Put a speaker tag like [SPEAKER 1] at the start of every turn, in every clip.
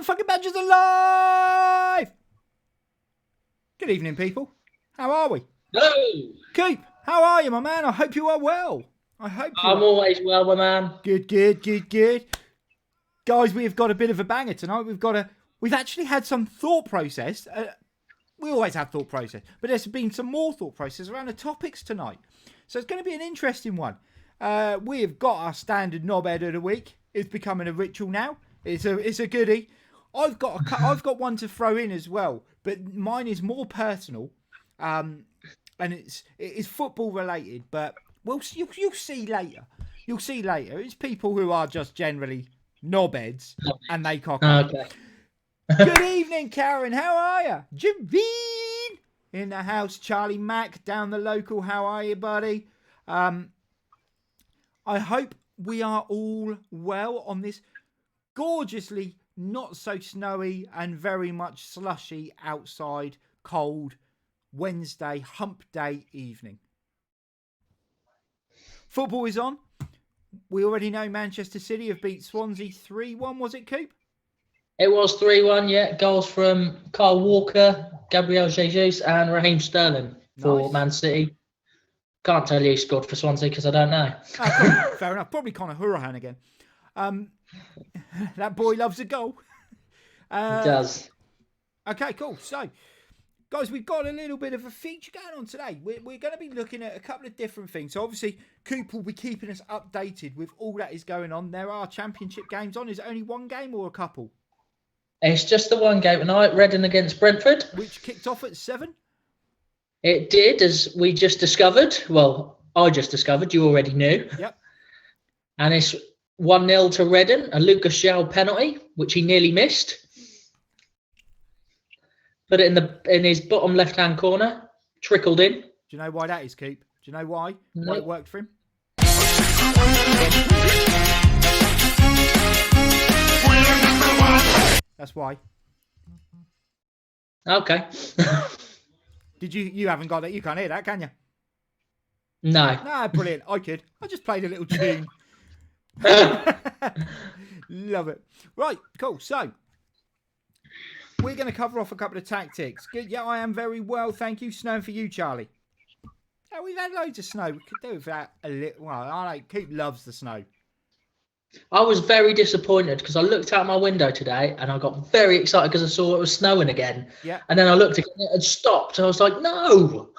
[SPEAKER 1] Fucking Badgers alive! Good evening, people. How are we?
[SPEAKER 2] Hello.
[SPEAKER 1] Coop, how are you, my man? I hope you are well.
[SPEAKER 2] I'm always well, my man.
[SPEAKER 1] Good. Guys, we have got a bit of a banger tonight. We've actually had some thought process. We always have thought process, but there's been some more thought process around the topics tonight. So it's going to be an interesting one. We have got our standard knobhead of the week. It's becoming a ritual now. It's a goodie. I've got one to throw in as well, but mine is more personal, and it is football related. But you'll see later. You'll see later. It's people who are just generally knobheads, and they cock up.
[SPEAKER 2] Okay.
[SPEAKER 1] Good evening, Karen. How are you? Javine in the house. Charlie Mack down the local. How are you, buddy? I hope we are all well on this gorgeously not so snowy and very much slushy outside cold Wednesday hump day evening. Football is on. We already know Manchester City have beat Swansea 3-1, was it, Coop?
[SPEAKER 2] It was 3-1, yeah. Goals from Kyle Walker, Gabriel Jesus, and Raheem Sterling for
[SPEAKER 1] Nice.
[SPEAKER 2] Man City. Can't tell you who scored for Swansea because I don't know.
[SPEAKER 1] Oh, cool. Fair enough. Probably Conor Hourihane again. That boy loves a goal.
[SPEAKER 2] He does.
[SPEAKER 1] Okay, cool. So, guys, we've got a little bit of a feature going on today. We're going to be looking at a couple of different things. So, obviously, Coop will be keeping us updated with all that is going on. There are championship games on. Is it only one game or a couple?
[SPEAKER 2] It's just the one game tonight, Reading against Brentford.
[SPEAKER 1] Which kicked off at 7?
[SPEAKER 2] It did, as we just discovered. Well, I just discovered. You already knew.
[SPEAKER 1] Yep.
[SPEAKER 2] And it's 1-0 to Reading, a Lucas Shaw penalty, which he nearly missed. Put it in his bottom left-hand corner, trickled in.
[SPEAKER 1] Do you know why that is, Coop? Do you know why?
[SPEAKER 2] No.
[SPEAKER 1] Why it worked for him? That's why.
[SPEAKER 2] Okay.
[SPEAKER 1] Did you haven't got that? You can't hear that, can you?
[SPEAKER 2] No.
[SPEAKER 1] Nah, brilliant. I could. I just played a little tune. Love it. Right, cool. So, we're going to cover off a couple of tactics. Good. Yeah, I am very well. Thank you. Snowing for you, Charlie. Yeah, we've had loads of snow. We could do with that a little. Well, I know Coop loves the snow.
[SPEAKER 2] I was very disappointed because I looked out my window today and I got very excited because I saw it was snowing again.
[SPEAKER 1] Yeah.
[SPEAKER 2] And then I looked again and it had stopped. I was like, no,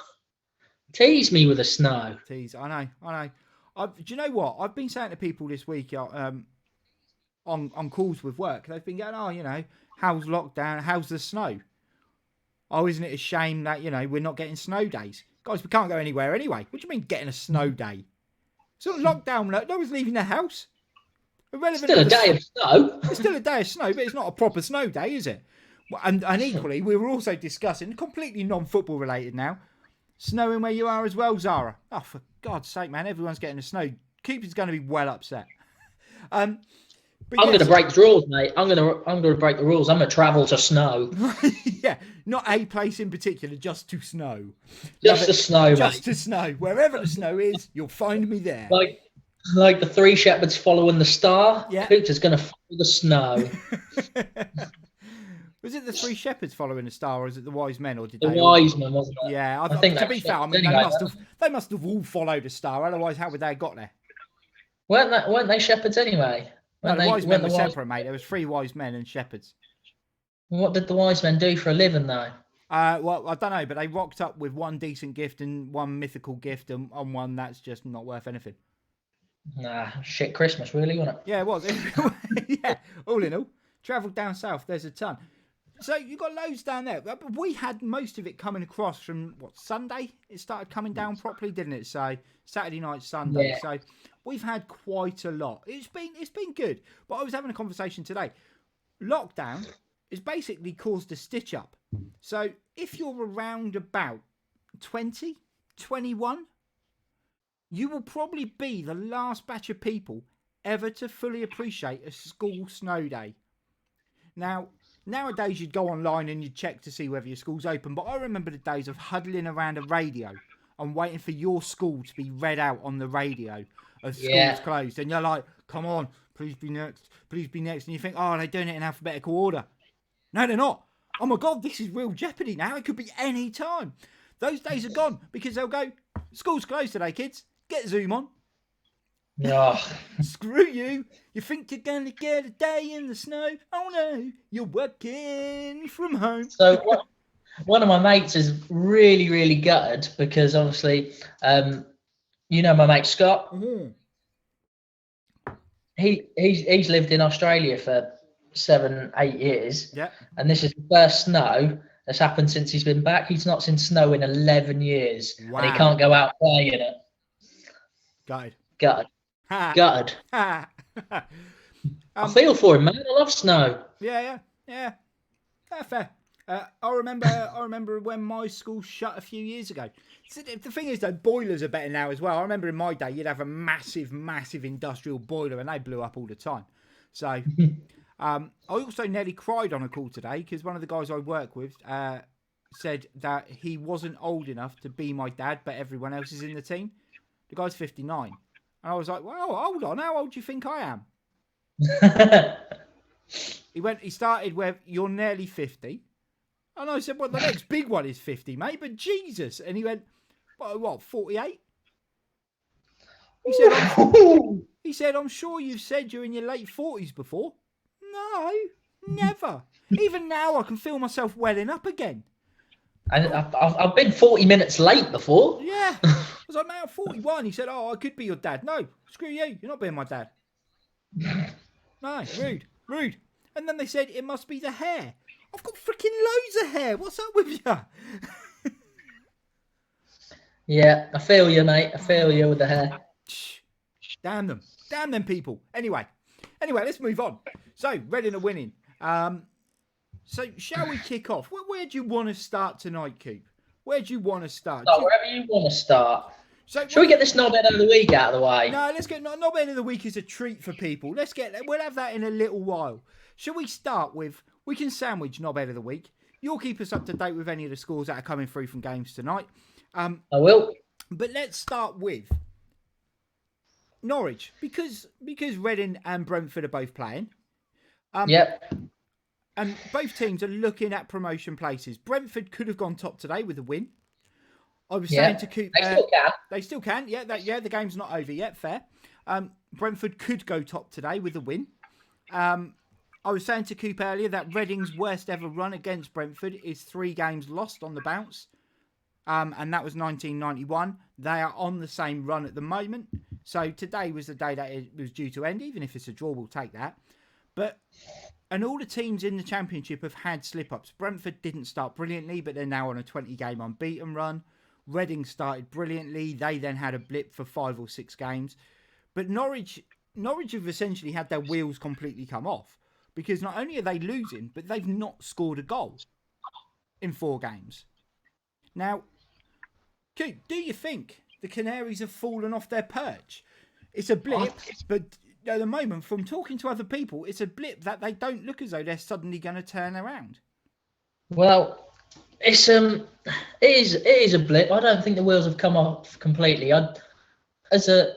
[SPEAKER 2] tease me with the snow.
[SPEAKER 1] Tease. I know. Do you know what? I've been saying to people this week on calls with work. They've been going, oh, you know, how's lockdown? How's the snow? Oh, isn't it a shame that, you know, we're not getting snow days? Guys, we can't go anywhere anyway. What do you mean getting a snow day? So lockdown, no one's leaving the house.
[SPEAKER 2] Irrelevant. Still a day of snow.
[SPEAKER 1] It's still a day of snow, but it's not a proper snow day, is it? And equally, we were also discussing, completely non-football related now, snowing where you are as well, Zara. Oh, for God's sake, man, everyone's getting the snow. Cooper's going to be well upset.
[SPEAKER 2] I'm going to break the rules, mate. I'm going to break the rules. I'm going to travel to snow.
[SPEAKER 1] Yeah, not a place in particular, just to snow.
[SPEAKER 2] Just to snow,
[SPEAKER 1] just
[SPEAKER 2] mate.
[SPEAKER 1] To snow. Wherever the snow is, you'll find me there.
[SPEAKER 2] Like the three shepherds following the star.
[SPEAKER 1] Yeah.
[SPEAKER 2] Peter's going to follow the snow.
[SPEAKER 1] Was it the three shepherds following the star, or is it the wise men, or did
[SPEAKER 2] the
[SPEAKER 1] they?
[SPEAKER 2] wise men, wasn't it?
[SPEAKER 1] Yeah,
[SPEAKER 2] I think
[SPEAKER 1] to be fair, I mean,
[SPEAKER 2] anyway,
[SPEAKER 1] they must have all followed the star. Otherwise, how would they have got there?
[SPEAKER 2] Weren't they shepherds anyway?
[SPEAKER 1] No, the wise men were separate, mate. There was 3 wise men and shepherds.
[SPEAKER 2] What did the wise men do for a living, though?
[SPEAKER 1] Well, I don't know, but they rocked up with one decent gift and one mythical gift, and on one that's just not worth anything.
[SPEAKER 2] Nah, shit Christmas, really, wasn't it?
[SPEAKER 1] Yeah, it was. Yeah, all in all, travelled down south. There's a ton. So you got loads down there. But we had most of it coming across from Sunday. It started coming down properly, didn't it? So Saturday night, Sunday.
[SPEAKER 2] Yeah.
[SPEAKER 1] So we've had quite a lot. It's been good. But I was having a conversation today. Lockdown has basically caused a stitch up. So if you're around about 20, 21, you will probably be the last batch of people ever to fully appreciate a school snow day. Now, nowadays you'd go online and you'd check to see whether your school's open, but I remember the days of huddling around a radio and waiting for your school to be read out on the radio as school's closed. And you're like, come on, please be next, please be next. And you think, oh, they're doing it in alphabetical order. No, they're not. Oh my God, this is real jeopardy now. It could be any time. Those days are gone because they'll go, school's closed today, kids. Get Zoom on.
[SPEAKER 2] Oh,
[SPEAKER 1] Screw you. You think you're going to get a day in the snow? Oh no, you're working from home.
[SPEAKER 2] so one of my mates is really, really gutted because obviously, my mate Scott.
[SPEAKER 1] Mhm.
[SPEAKER 2] He's lived in Australia for 7-8 years,
[SPEAKER 1] Yeah.
[SPEAKER 2] and this is the first snow that's happened since he's been back. He's not seen snow in 11 years, and he
[SPEAKER 1] Wow.
[SPEAKER 2] can't go out playing it.
[SPEAKER 1] Gutted.
[SPEAKER 2] Gutted.
[SPEAKER 1] Ha.
[SPEAKER 2] Gutted.
[SPEAKER 1] Ha.
[SPEAKER 2] I feel for him, man. I love snow.
[SPEAKER 1] Yeah. Fair. I remember when my school shut a few years ago. So the thing is, though, boilers are better now as well. I remember in my day, you'd have a massive industrial boiler, and they blew up all the time. So, I also nearly cried on a call today because one of the guys I work with said that he wasn't old enough to be my dad, but everyone else is in the team. The guy's 59, and I was like, "Well, hold on, how old do you think I am?" He started with, "You're nearly 50." And I said, "Well, the next big one is 50, mate, but Jesus." And he went, "What, 48? He said, "I'm sure you've said you're in your late 40s before." No, never. Even now, I can feel myself welling up again.
[SPEAKER 2] I've been 40 minutes late before.
[SPEAKER 1] Yeah. I was like, "Man, I'm 41. He said, "Oh, I could be your dad." No, screw you. You're not being my dad. No, rude. And then they said, "It must be the hair." I've got freaking loads of hair. What's up with you?
[SPEAKER 2] Yeah, I feel you, mate. I feel you with the hair.
[SPEAKER 1] Damn them people. Anyway, let's move on. So, Reading are winning. So, shall we kick off? Where do you want to start tonight, Coop? Where do you want to start?
[SPEAKER 2] Wherever you want to start.
[SPEAKER 1] So,
[SPEAKER 2] shall we get this Knobhead of the week out of the way?
[SPEAKER 1] No, let's get Knobhead of the week is a treat for people. We'll have that in a little while. Shall we start with? We can sandwich Knobhead of the week. You'll keep us up to date with any of the scores that are coming through from games tonight.
[SPEAKER 2] I will.
[SPEAKER 1] But let's start with Norwich because Reading and Brentford are both playing.
[SPEAKER 2] Yep.
[SPEAKER 1] And both teams are looking at promotion places. Brentford could have gone top today with a win. I was saying to Coop,
[SPEAKER 2] they still can.
[SPEAKER 1] They still can. Yeah, the game's not over yet. Fair. Brentford could go top today with a win. I was saying to Coop earlier that Reading's worst ever run against Brentford is 3 games lost on the bounce. And that was 1991. They are on the same run at the moment. So today was the day that it was due to end. Even if it's a draw, we'll take that. And all the teams in the Championship have had slip-ups. Brentford didn't start brilliantly, but they're now on a 20-game unbeaten run. Reading started brilliantly. They then had a blip for 5 or 6 games. But Norwich have essentially had their wheels completely come off. Because not only are they losing, but they've not scored a goal in 4 games. Now, do you think the Canaries have fallen off their perch? It's a blip, but at the moment, from talking to other people, it's a blip that they don't look as though they're suddenly going to turn around.
[SPEAKER 2] Well, it is a blip. I don't think the wheels have come off completely. As a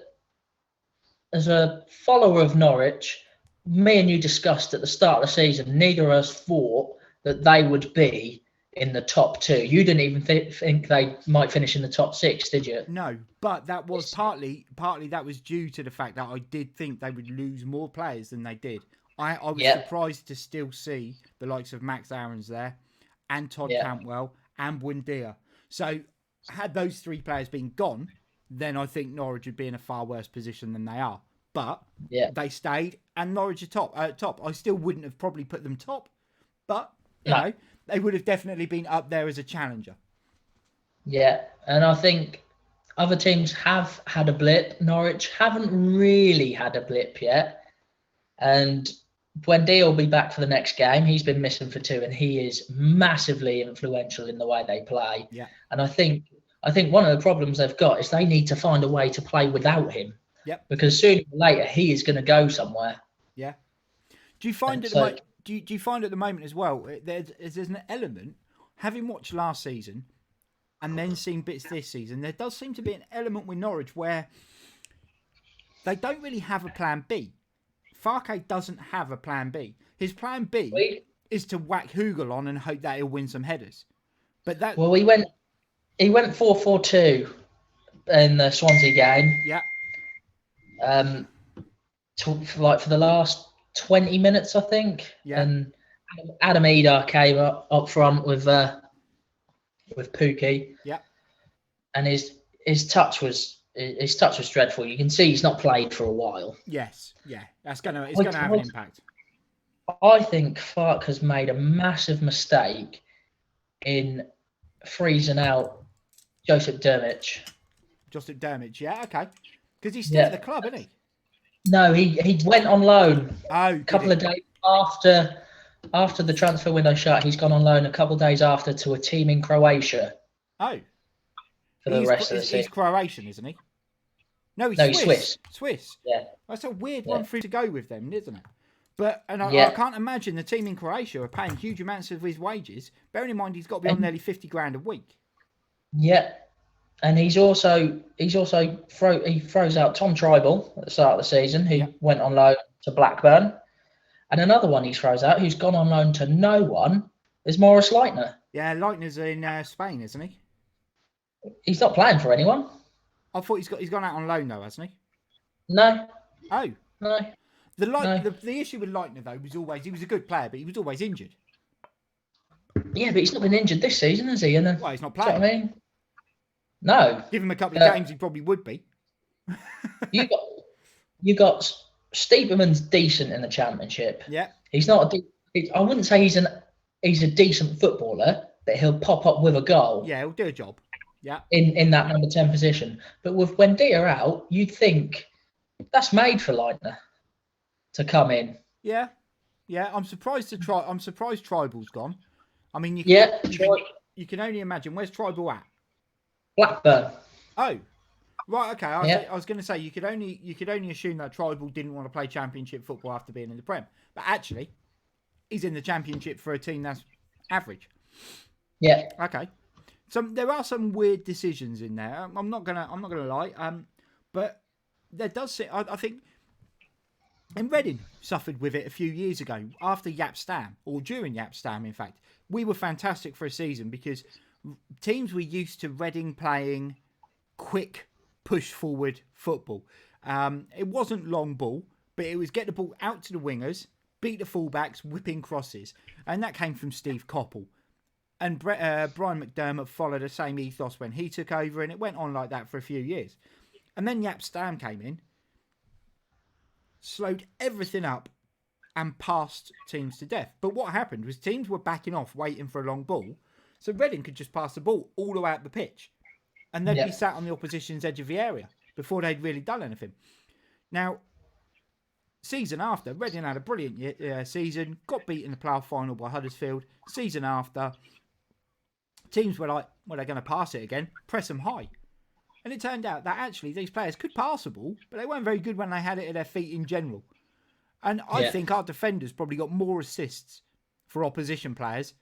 [SPEAKER 2] follower of Norwich, me and you discussed at the start of the season, neither of us thought that they would be in the top 2. You didn't even think they might finish in the top 6, did you?
[SPEAKER 1] No, but that was partly that was due to the fact that I did think they would lose more players than they did. I was surprised to still see the likes of Max Aarons there and Todd Cantwell and Buendia. So had those 3 players been gone, then I think Norwich would be in a far worse position than they are. But they stayed, and Norwich are top. I still wouldn't have probably put them top, but you know, they would have definitely been up there as a challenger.
[SPEAKER 2] Yeah, and I think other teams have had a blip. Norwich haven't really had a blip yet. And Buendia will be back for the next game. He's been missing for 2, and he is massively influential in the way they play. Yeah. And I think one of the problems they've got is they need to find a way to play without him. Yep. Because sooner or later he is going to go somewhere.
[SPEAKER 1] Yeah. Do you find do you find at the moment as well, there's an element, having watched last season and then seen bits this season, there does seem to be an element with Norwich where they don't really have a plan B. Farke doesn't have a plan B. His plan B is to whack Hugel on and hope that he'll win some headers. But that,
[SPEAKER 2] Well, he went 4-4-2 in the Swansea game.
[SPEAKER 1] yeah,
[SPEAKER 2] For the last 20 minutes, I think.
[SPEAKER 1] Yeah.
[SPEAKER 2] And Adam Eder came up front with Pookie.
[SPEAKER 1] Yeah.
[SPEAKER 2] And his touch was dreadful. You can see he's not played for a while.
[SPEAKER 1] Yes, yeah, it's gonna have an impact.
[SPEAKER 2] I think Farke has made a massive mistake in freezing out Joseph Dermich.
[SPEAKER 1] Joseph Dermich, yeah, okay, because he's still at the club, isn't he?
[SPEAKER 2] No, he went on loan
[SPEAKER 1] a
[SPEAKER 2] couple of days after the transfer window shut. He's gone on loan a couple of days after to a team in Croatia.
[SPEAKER 1] Oh,
[SPEAKER 2] for the rest of the season.
[SPEAKER 1] He's Croatian, isn't he? No, he's
[SPEAKER 2] Swiss.
[SPEAKER 1] Swiss.
[SPEAKER 2] Yeah.
[SPEAKER 1] That's a weird one for him to go with them, isn't it? But I can't imagine the team in Croatia are paying huge amounts of his wages. Bearing in mind he's got to be on nearly 50 grand a week.
[SPEAKER 2] Yeah. And he throws out Tom Tribal at the start of the season, who went on loan to Blackburn. And another one he throws out, who's gone on loan to no one, is Maurice Leitner.
[SPEAKER 1] Yeah, Leitner's in Spain, isn't he?
[SPEAKER 2] He's not playing for anyone.
[SPEAKER 1] I thought he's gone out on loan though, hasn't he?
[SPEAKER 2] No.
[SPEAKER 1] Oh.
[SPEAKER 2] No.
[SPEAKER 1] The issue with Leitner though was always he was a good player, but he was always injured.
[SPEAKER 2] Yeah, but he's not been injured this season, has he?
[SPEAKER 1] Well, he's not playing.
[SPEAKER 2] Do you know what I mean? No.
[SPEAKER 1] Give him a couple of games, he probably would be.
[SPEAKER 2] you got Stiepermann's decent in the Championship.
[SPEAKER 1] Yeah.
[SPEAKER 2] He's not I wouldn't say he's a decent footballer, but he'll pop up with a goal.
[SPEAKER 1] Yeah, he'll do a job. Yeah.
[SPEAKER 2] In that number 10 position. But with Wendia out, you'd think that's made for Leitner to come in.
[SPEAKER 1] Yeah. Yeah. I'm surprised Tribal's gone. I mean, you can only imagine. Where's Tribal at?
[SPEAKER 2] Blackburn.
[SPEAKER 1] Oh. Right, okay. I was going to say you could only assume that Tribal didn't want to play Championship football after being in the Prem. But actually, he's in the Championship for a team that's average.
[SPEAKER 2] Yeah.
[SPEAKER 1] Okay. There are some weird decisions in there. I'm not gonna lie. But there does. I think. And Reading suffered with it a few years ago after Jaap Stam, or during Jaap Stam. In fact, we were fantastic for a season because teams were used to Reading playing quick, push forward football. It wasn't long ball, but it was get the ball out to the wingers, beat the fullbacks, whipping crosses, and that came from Steve Coppell. And Brian McDermott followed the same ethos when he took over, and it went on like that for a few years. And then Jaap Stam came in, slowed everything up, and passed teams to death. But what happened was teams were backing off, waiting for a long ball, so Reading could just pass the ball all the way up the pitch, and they'd be sat on the opposition's edge of the area before they'd really done anything. Now, season after, Reading had a brilliant season, got beat in the playoff final by Huddersfield. Season after, teams were like, well, they're going to pass it again, press them high. And it turned out that actually these players could pass the ball, but they weren't very good when they had it at their feet in general. And I think our defenders probably got more assists for opposition players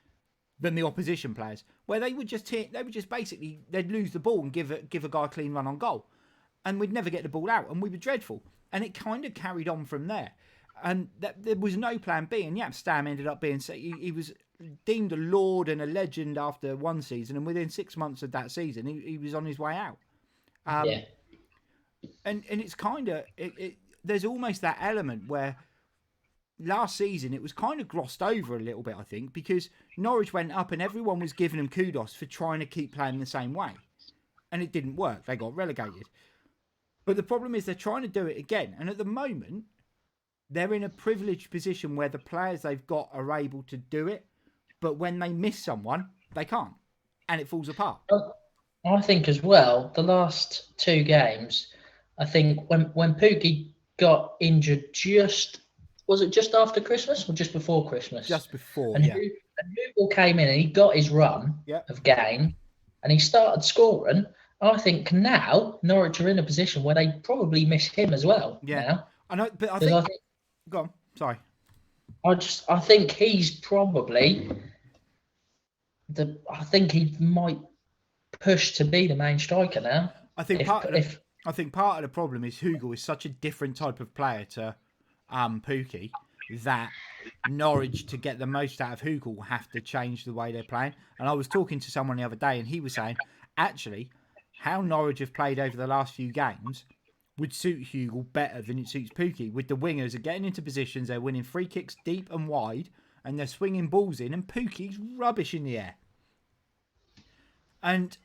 [SPEAKER 1] than the opposition players, where they would just basically, they'd lose the ball and give a guy a clean run on goal. And we'd never get the ball out, and we were dreadful. And it kind of carried on from there. And there was no plan B, and Jaap Stam ended up being, he was deemed a lord and a legend after one season, and within 6 months of that season, he was on his way out. And it's kind of, there's almost that element where last season it was kind of glossed over a little bit, I think, because Norwich went up and everyone was giving them kudos for trying to keep playing the same way. And it didn't work. They got relegated. But the problem is they're trying to do it again. And at the moment, they're in a privileged position where the players they've got are able to do it. But when they miss someone, they can't. And it falls apart.
[SPEAKER 2] I think as well, the last two games, I think when Pookie got injured was it just after Christmas or just before Christmas?
[SPEAKER 1] Just before,
[SPEAKER 2] and Hugel came in and he got his run of game and he started scoring. I think now Norwich are in a position where they probably miss him as well. Yeah, now.
[SPEAKER 1] I know, but I think go on. Sorry.
[SPEAKER 2] I think he's probably I think he might push to be the main striker now.
[SPEAKER 1] I think part of the problem is Hugel is such a different type of player to Pookie that Norwich, to get the most out of Hugel, will have to change the way they're playing. And I was talking to someone the other day, and he was saying, actually, how Norwich have played over the last few games would suit Hugel better than it suits Pookie. With the wingers are getting into positions, they're winning free kicks deep and wide, and they're swinging balls in, and Pookie's rubbish in the air. And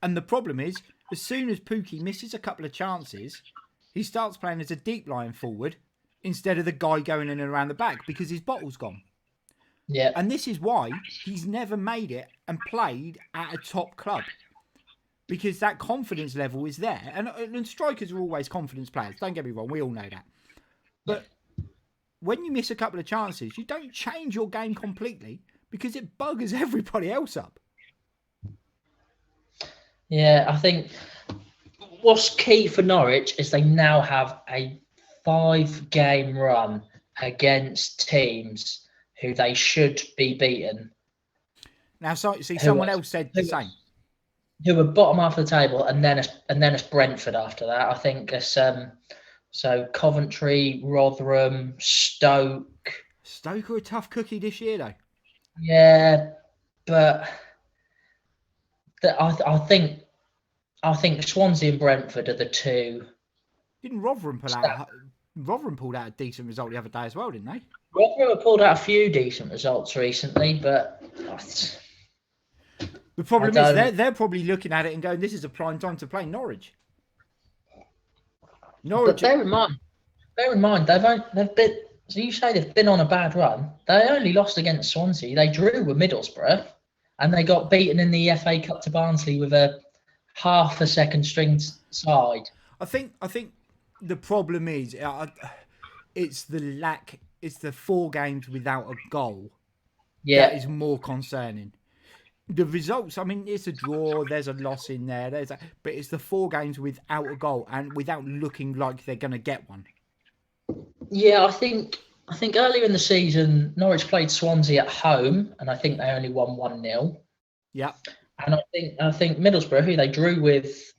[SPEAKER 1] the problem is, as soon as Pookie misses a couple of chances, he starts playing as a deep line forward instead of the guy going in and around the back because his bottle's gone.
[SPEAKER 2] Yeah.
[SPEAKER 1] And this is why he's never made it and played at a top club. Because that confidence level is there. And strikers are always confidence players. Don't get me wrong. We all know that. But when you miss a couple of chances, you don't change your game completely because it buggers everybody else up.
[SPEAKER 2] Yeah, I think what's key for Norwich is they now have a 5-game run against teams who they should be beaten.
[SPEAKER 1] Now, someone else said the same.
[SPEAKER 2] Who are bottom half of the table, and then it's Brentford after that. I think it's so Coventry, Rotherham, Stoke.
[SPEAKER 1] Stoke are a tough cookie this year, though.
[SPEAKER 2] Yeah, but I think Swansea and Brentford are the two.
[SPEAKER 1] Didn't Rotherham pull out? Rotherham pulled out a decent result the other day as well, didn't they?
[SPEAKER 2] Rotherham have pulled out a few decent results recently, but
[SPEAKER 1] the problem is they're probably looking at it and going, "This is a prime time to play Norwich."
[SPEAKER 2] But bear in mind, they've been. So you say they've been on a bad run. They only lost against Swansea. They drew with Middlesbrough, and they got beaten in the FA Cup to Barnsley with a half a second string side.
[SPEAKER 1] I think the problem is it's the lack. It's the 4 games without a goal.
[SPEAKER 2] Yeah,
[SPEAKER 1] that is more concerning. The results, I mean, it's a draw. There's a loss in there. But it's the 4 games without a goal and without looking like they're going to get one.
[SPEAKER 2] Yeah, I think earlier in the season, Norwich played Swansea at home, and I think they only won 1-0.
[SPEAKER 1] Yeah.
[SPEAKER 2] And I think Middlesbrough, who they drew with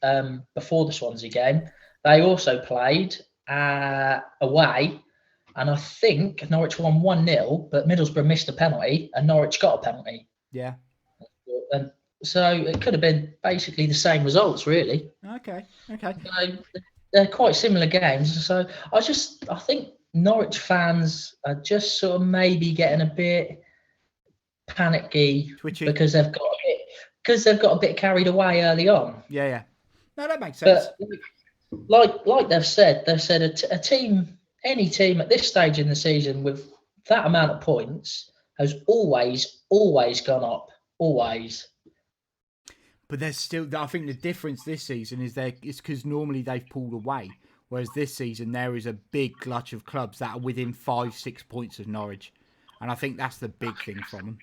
[SPEAKER 2] before the Swansea game, they also played away, and I think Norwich won 1-0, but Middlesbrough missed a penalty, and Norwich got a penalty.
[SPEAKER 1] Yeah.
[SPEAKER 2] And so it could have been basically the same results, really.
[SPEAKER 1] Okay.
[SPEAKER 2] So they're quite similar games. So I think Norwich fans are just sort of maybe getting a bit panicky
[SPEAKER 1] Twitchy.
[SPEAKER 2] because they've got a bit carried away early on.
[SPEAKER 1] Yeah. No, that makes sense.
[SPEAKER 2] But like they've said a team, any team at this stage in the season with that amount of points has always gone up. Always.
[SPEAKER 1] But there's still, I think the difference this season is it's because normally they've pulled away, whereas this season there is a big clutch of clubs that are within 5-6 points of Norwich, and I think that's the big thing from them.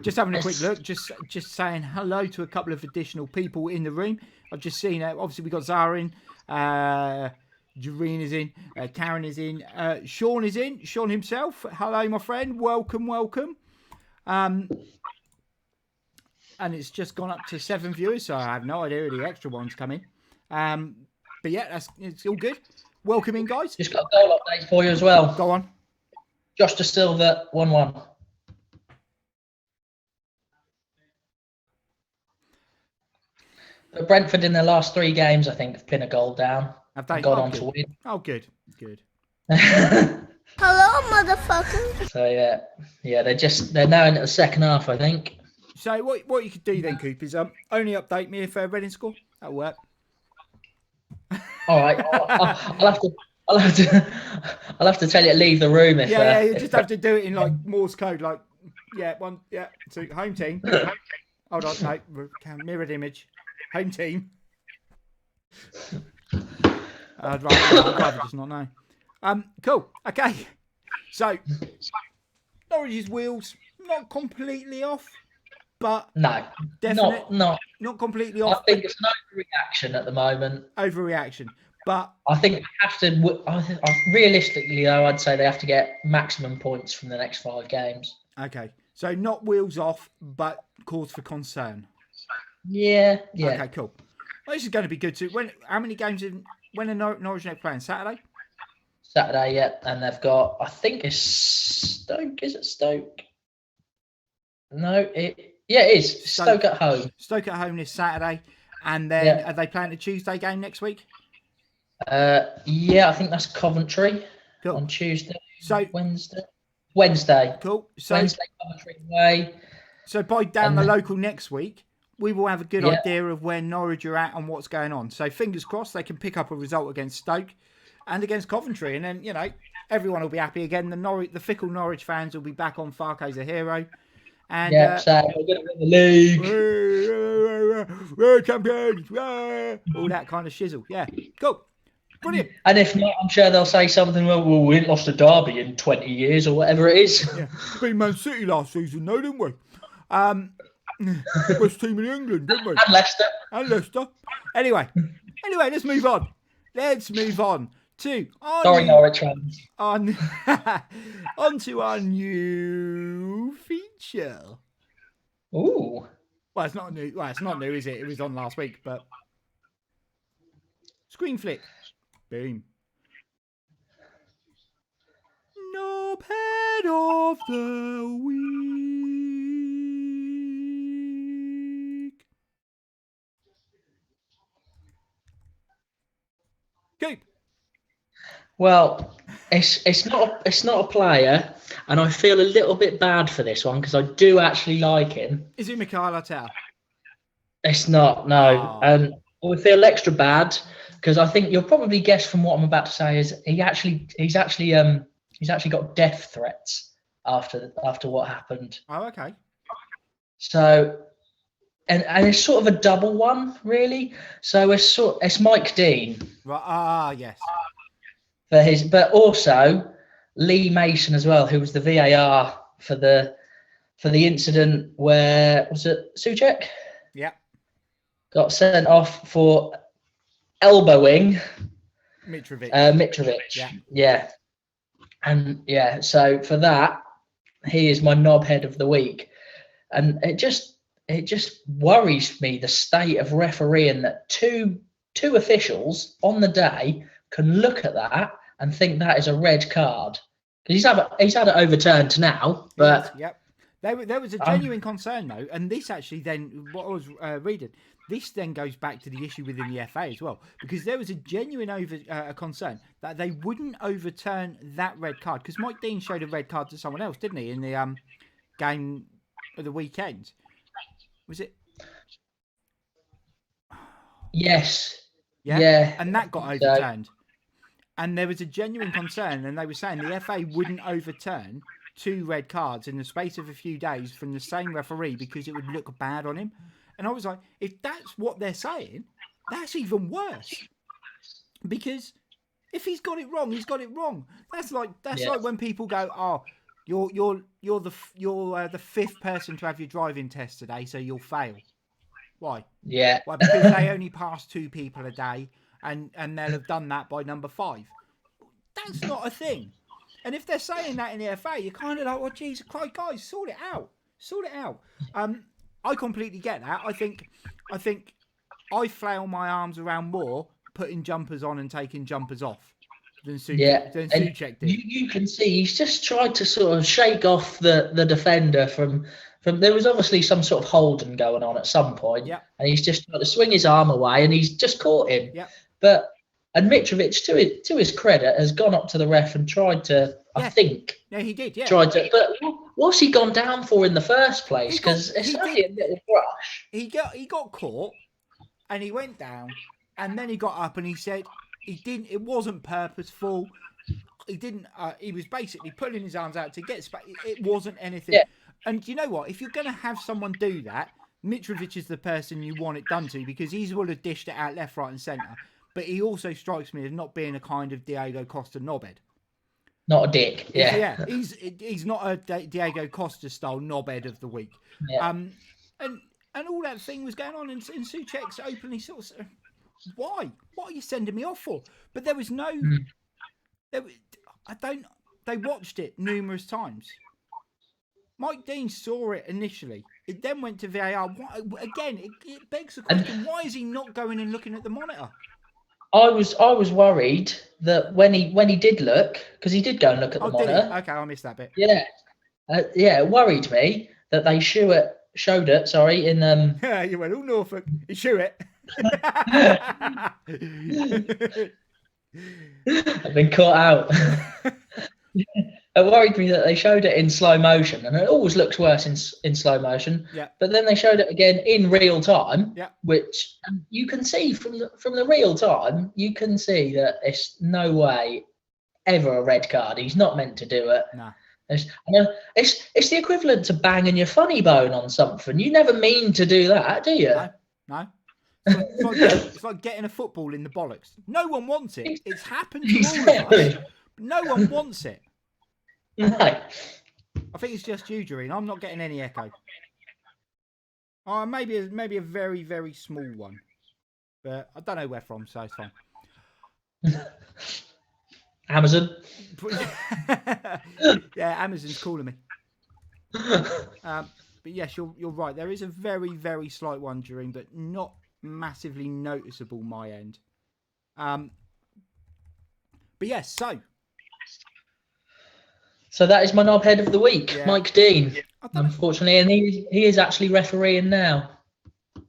[SPEAKER 1] Just having a quick look, just saying hello to a couple of additional people in the room. I've just seen, obviously we got Zara in, Jareen is in, Karen is in, Sean is in, Sean himself. Hello, my friend. Welcome. And it's just gone up to 7 viewers, so I have no idea who the extra ones come in. But yeah, it's all good. Welcome in, guys.
[SPEAKER 2] Just got a goal update for you as well.
[SPEAKER 1] Go on.
[SPEAKER 2] Josh De Silva, 1-1. But Brentford in their last 3 games, I think, have been a goal down.
[SPEAKER 1] Have they
[SPEAKER 2] gone on to win?
[SPEAKER 1] Oh, good.
[SPEAKER 3] Hello, motherfucker.
[SPEAKER 2] So yeah, they're now into the second half, I think.
[SPEAKER 1] So what you could do then, Coop, is only update me if Reading score. That'll work.
[SPEAKER 2] All right, I'll have to tell you to leave the room if.
[SPEAKER 1] Yeah, you just have to do it in like Morse code, like 1, 2, home team. Hold on, no, mirrored image, home team. I'd rather just not know. Cool. Okay. So Norwich's wheels not completely off. But
[SPEAKER 2] no,
[SPEAKER 1] definitely not completely off.
[SPEAKER 2] I think it's an overreaction at the moment.
[SPEAKER 1] Overreaction, but
[SPEAKER 2] I think we have to. Realistically, though, I'd say they have to get maximum points from the next 5 games.
[SPEAKER 1] Okay, so not wheels off, but cause for concern.
[SPEAKER 2] Yeah.
[SPEAKER 1] Okay, cool. Well, this is going to be good too. When are Norwich next playing? Saturday?
[SPEAKER 2] Saturday, yeah. And they've got, I think it's Stoke. Is it Stoke? No, it is. Stoke at home.
[SPEAKER 1] Stoke at home this Saturday. And then
[SPEAKER 2] Yeah.
[SPEAKER 1] are they playing a Tuesday game next week?
[SPEAKER 2] Yeah, I think that's Coventry
[SPEAKER 1] Cool.
[SPEAKER 2] on Tuesday.
[SPEAKER 1] So
[SPEAKER 2] Wednesday.
[SPEAKER 1] Cool. So
[SPEAKER 2] Wednesday, Coventry away.
[SPEAKER 1] So by down the local next week, we will have a good
[SPEAKER 2] Yeah.
[SPEAKER 1] idea of where Norwich are at and what's going on. So fingers crossed they can pick up a result against Stoke and against Coventry. And then, everyone will be happy again. The fickle Norwich fans will be back on Farke's a hero. And
[SPEAKER 2] so we're going to win the league.
[SPEAKER 1] We're champions. All that kind of shizzle. Yeah, cool. Brilliant.
[SPEAKER 2] And if not, I'm sure they'll say something, well, we ain't lost a derby in 20 years or whatever it is.
[SPEAKER 1] Yeah. Beat Man City last season, though, didn't we? Best team in England, didn't we?
[SPEAKER 2] And Leicester.
[SPEAKER 1] Anyway, let's move on. To
[SPEAKER 2] Norwich fans.
[SPEAKER 1] on to our new feature.
[SPEAKER 2] Ooh.
[SPEAKER 1] Well, it's not new. Well, it's not new, is it? It was on last week, but screen flick. Boom. Knobhead of the week. Go.
[SPEAKER 2] Well, it's not a player, and I feel a little bit bad for this one because I do actually like him.
[SPEAKER 1] Is it Mikhail Arteta?
[SPEAKER 2] It's not, no. And I would feel extra bad because I think you'll probably guess from what I'm about to say is he's actually got death threats after what happened.
[SPEAKER 1] Oh, okay.
[SPEAKER 2] So, and it's sort of a double one, really. So it's Mike Dean.
[SPEAKER 1] Right. Yes.
[SPEAKER 2] But also Lee Mason as well, who was the VAR for the incident where was it Souček?
[SPEAKER 1] Yeah.
[SPEAKER 2] Got sent off for elbowing
[SPEAKER 1] Mitrovic.
[SPEAKER 2] Yeah. And so for that, he is my knobhead of the week. And it just worries me the state of refereeing that two officials on the day can look at that and think that is a red card. Because he's had it overturned now, but
[SPEAKER 1] yep. There was a genuine concern though, and this actually then what I was reading. This then goes back to the issue within the FA as well, because there was a genuine concern that they wouldn't overturn that red card because Mike Dean showed a red card to someone else, didn't he, in the game of the weekend? Was it?
[SPEAKER 2] Yes.
[SPEAKER 1] Yeah. And that got overturned. And there was a genuine concern, and they were saying the FA wouldn't overturn 2 red cards in the space of a few days from the same referee because it would look bad on him. And I was like, if that's what they're saying, that's even worse. Because if he's got it wrong, he's got it wrong. That's like when people go, "Oh, you're the 5th person to have your driving test today, so you'll fail." Why?
[SPEAKER 2] Yeah.
[SPEAKER 1] Why? Because they only pass 2 people a day, and they'll have done that by number 5. That's not a thing. And if they're saying that in the FA, you're kind of like, "Well, Jesus Christ, guys, sort it out. I completely get that. I think I flail my arms around more putting jumpers on and taking jumpers off than Souček did.
[SPEAKER 2] You can see he's just tried to sort of shake off the defender from there was obviously some sort of holding going on at some point, and he's just tried to swing his arm away and he's just caught him.
[SPEAKER 1] Yeah.
[SPEAKER 2] And Mitrovic, to his credit, has gone up to the ref and tried to. I think.
[SPEAKER 1] Yeah, he did. Yeah.
[SPEAKER 2] Tried to, but what's he gone down for in the first place? Because it's only a little brush.
[SPEAKER 1] He got caught, and he went down, and then he got up and he said he didn't. It wasn't purposeful. He didn't. He was basically pulling his arms out to get. It wasn't anything.
[SPEAKER 2] Yeah.
[SPEAKER 1] And you know what? If you're going to have someone do that, Mitrovic is the person you want it done to because he's would have dished it out left, right, and centre. But he also strikes me as not being a kind of Diego Costa knobhead.
[SPEAKER 2] Not a dick. Yeah.
[SPEAKER 1] Yeah. He's not a Diego Costa style knobhead of the week.
[SPEAKER 2] Yeah.
[SPEAKER 1] And all that thing was going on, and Souček's openly sort of, why? What are you sending me off for? But there was no. They watched it numerous times. Mike Dean saw it initially. It then went to VAR. It begs the question: why is he not going and looking at the monitor?
[SPEAKER 2] I was worried that when he did look, because he did go and look at the
[SPEAKER 1] Oh, did
[SPEAKER 2] monitor.
[SPEAKER 1] he? Okay, I missed that bit.
[SPEAKER 2] Yeah, it worried me that they showed it. Sorry, in
[SPEAKER 1] You went all Norfolk. You shoot it.
[SPEAKER 2] I've been caught out. It worried me that they showed it in slow motion, and it always looks worse in slow motion.
[SPEAKER 1] Yeah.
[SPEAKER 2] But then they showed it again in real time,
[SPEAKER 1] Yeah.
[SPEAKER 2] which you can see from the real time. You can see that it's no way ever a red card. He's not meant to do it.
[SPEAKER 1] Nah.
[SPEAKER 2] It's the equivalent to banging your funny bone on something. You never mean to do that, do you?
[SPEAKER 1] No. It's like getting a football in the bollocks. No one wants it. It's happened to all of us. No one wants it.
[SPEAKER 2] No.
[SPEAKER 1] I think it's just you, Doreen. I'm not getting any echo. Oh, maybe a very, very small one. But I don't know where from, so it's fine.
[SPEAKER 2] Amazon.
[SPEAKER 1] Yeah, Amazon's calling me. But yes, you're right. There is a very, very slight one, Doreen, but not massively noticeable my end. But yes,
[SPEAKER 2] So that is my knobhead of the week,
[SPEAKER 1] Yeah.
[SPEAKER 2] Mike Dean.
[SPEAKER 1] I don't know,
[SPEAKER 2] Unfortunately, and he is actually refereeing now.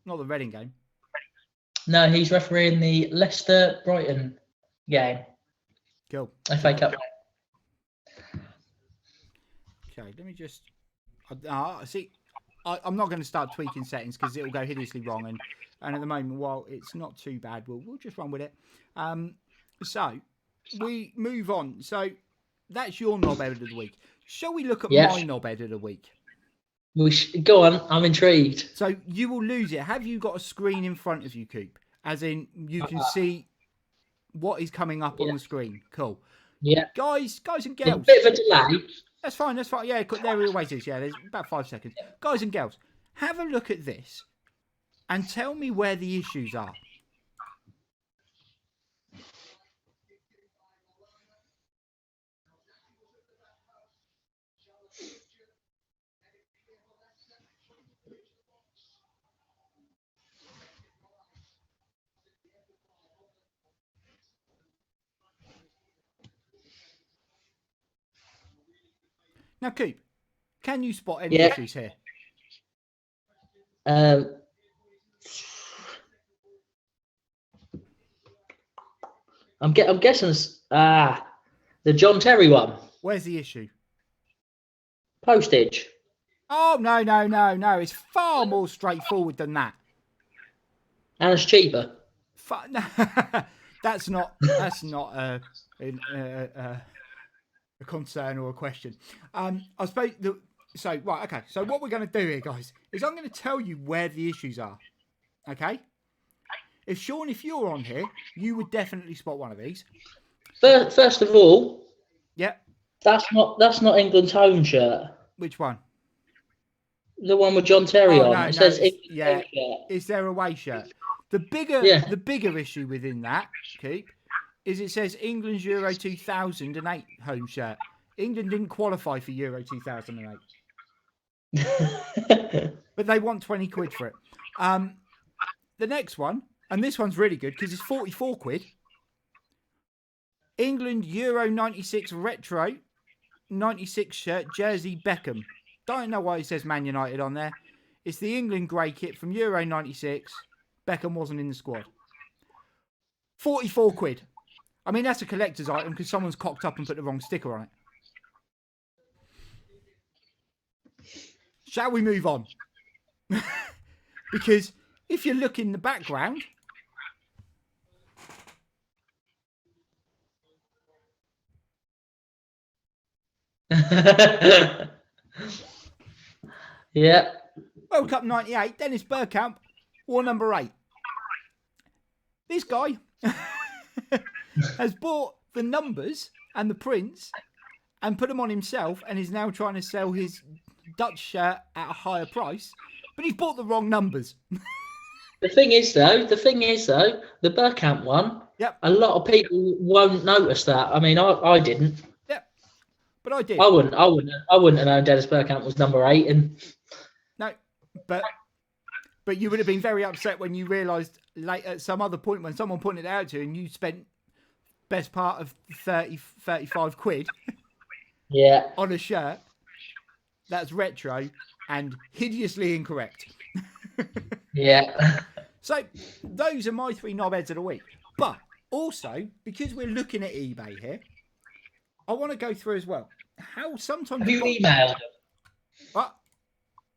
[SPEAKER 1] not the Reading game.
[SPEAKER 2] No, he's refereeing the Leicester Brighton game,
[SPEAKER 1] Cool.
[SPEAKER 2] FA Cup.
[SPEAKER 1] Okay, let me just. See, I'm not going to start tweaking settings because it'll go hideously wrong. And at the moment, while it's not too bad, we'll just run with it. So we move on. So that's your knobhead of the week. Shall we look at
[SPEAKER 2] Yeah.
[SPEAKER 1] my knobhead of the week?
[SPEAKER 2] Go on, I'm intrigued.
[SPEAKER 1] So you will lose it. Have you got a screen in front of you, Coop? As in, you can see what is coming up on the screen. Cool.
[SPEAKER 2] Yeah.
[SPEAKER 1] Guys and
[SPEAKER 2] A
[SPEAKER 1] girls.
[SPEAKER 2] bit of a delay.
[SPEAKER 1] That's fine. Yeah, there it always is. Yeah, there's about 5 seconds. Guys and girls, have a look at this and tell me where the issues are. Now, Coop, can you spot any issues here?
[SPEAKER 2] I'm guessing the John Terry one.
[SPEAKER 1] Where's the issue?
[SPEAKER 2] Postage.
[SPEAKER 1] Oh, no. It's far more straightforward than that.
[SPEAKER 2] And it's cheaper.
[SPEAKER 1] That's not a concern or a question. I suppose so what we're going to do here, guys, is I'm going to tell you where the issues are. Okay? If you're on here, you would definitely spot one of these.
[SPEAKER 2] First of all,
[SPEAKER 1] Yep.
[SPEAKER 2] that's not England's home shirt.
[SPEAKER 1] Which one?
[SPEAKER 2] The one with John Terry on.
[SPEAKER 1] No,
[SPEAKER 2] it says England's
[SPEAKER 1] yeah.
[SPEAKER 2] home shirt.
[SPEAKER 1] Is their away shirt? The bigger issue within that, Keep, is it says England's Euro 2008 home shirt. England didn't qualify for Euro 2008. But they want 20 quid for it. The next one, and this one's really good because it's 44 quid. England Euro 96 retro 96 shirt, jersey Beckham. Don't know why it says Man United on there. It's the England grey kit from Euro 96. Beckham wasn't in the squad. 44 quid. I mean, that's a collector's item because someone's cocked up and put the wrong sticker on it. Shall we move on? Because if you look in the background,
[SPEAKER 2] yeah.
[SPEAKER 1] World Cup 98, Dennis Bergkamp, war number 8. This guy has bought the numbers and the prints and put them on himself and is now trying to sell his Dutch shirt at a higher price, but he's bought the wrong numbers.
[SPEAKER 2] The thing is, though, the the Bergkamp one,
[SPEAKER 1] Yep.
[SPEAKER 2] a lot of people won't notice that. I mean, I didn't.
[SPEAKER 1] Yep. But I did.
[SPEAKER 2] I wouldn't have known Dennis Bergkamp was number 8. And
[SPEAKER 1] No, but But you would have been very upset when you realised late at some other point when someone pointed it out to you and you spent best part of 30, 35 quid on a shirt that's retro and hideously incorrect.
[SPEAKER 2] Yeah.
[SPEAKER 1] So those are my 3 knobheads of the week. But also, because we're looking at eBay here, I want to go through as well how sometimes...
[SPEAKER 2] Have you emailed them?
[SPEAKER 1] What?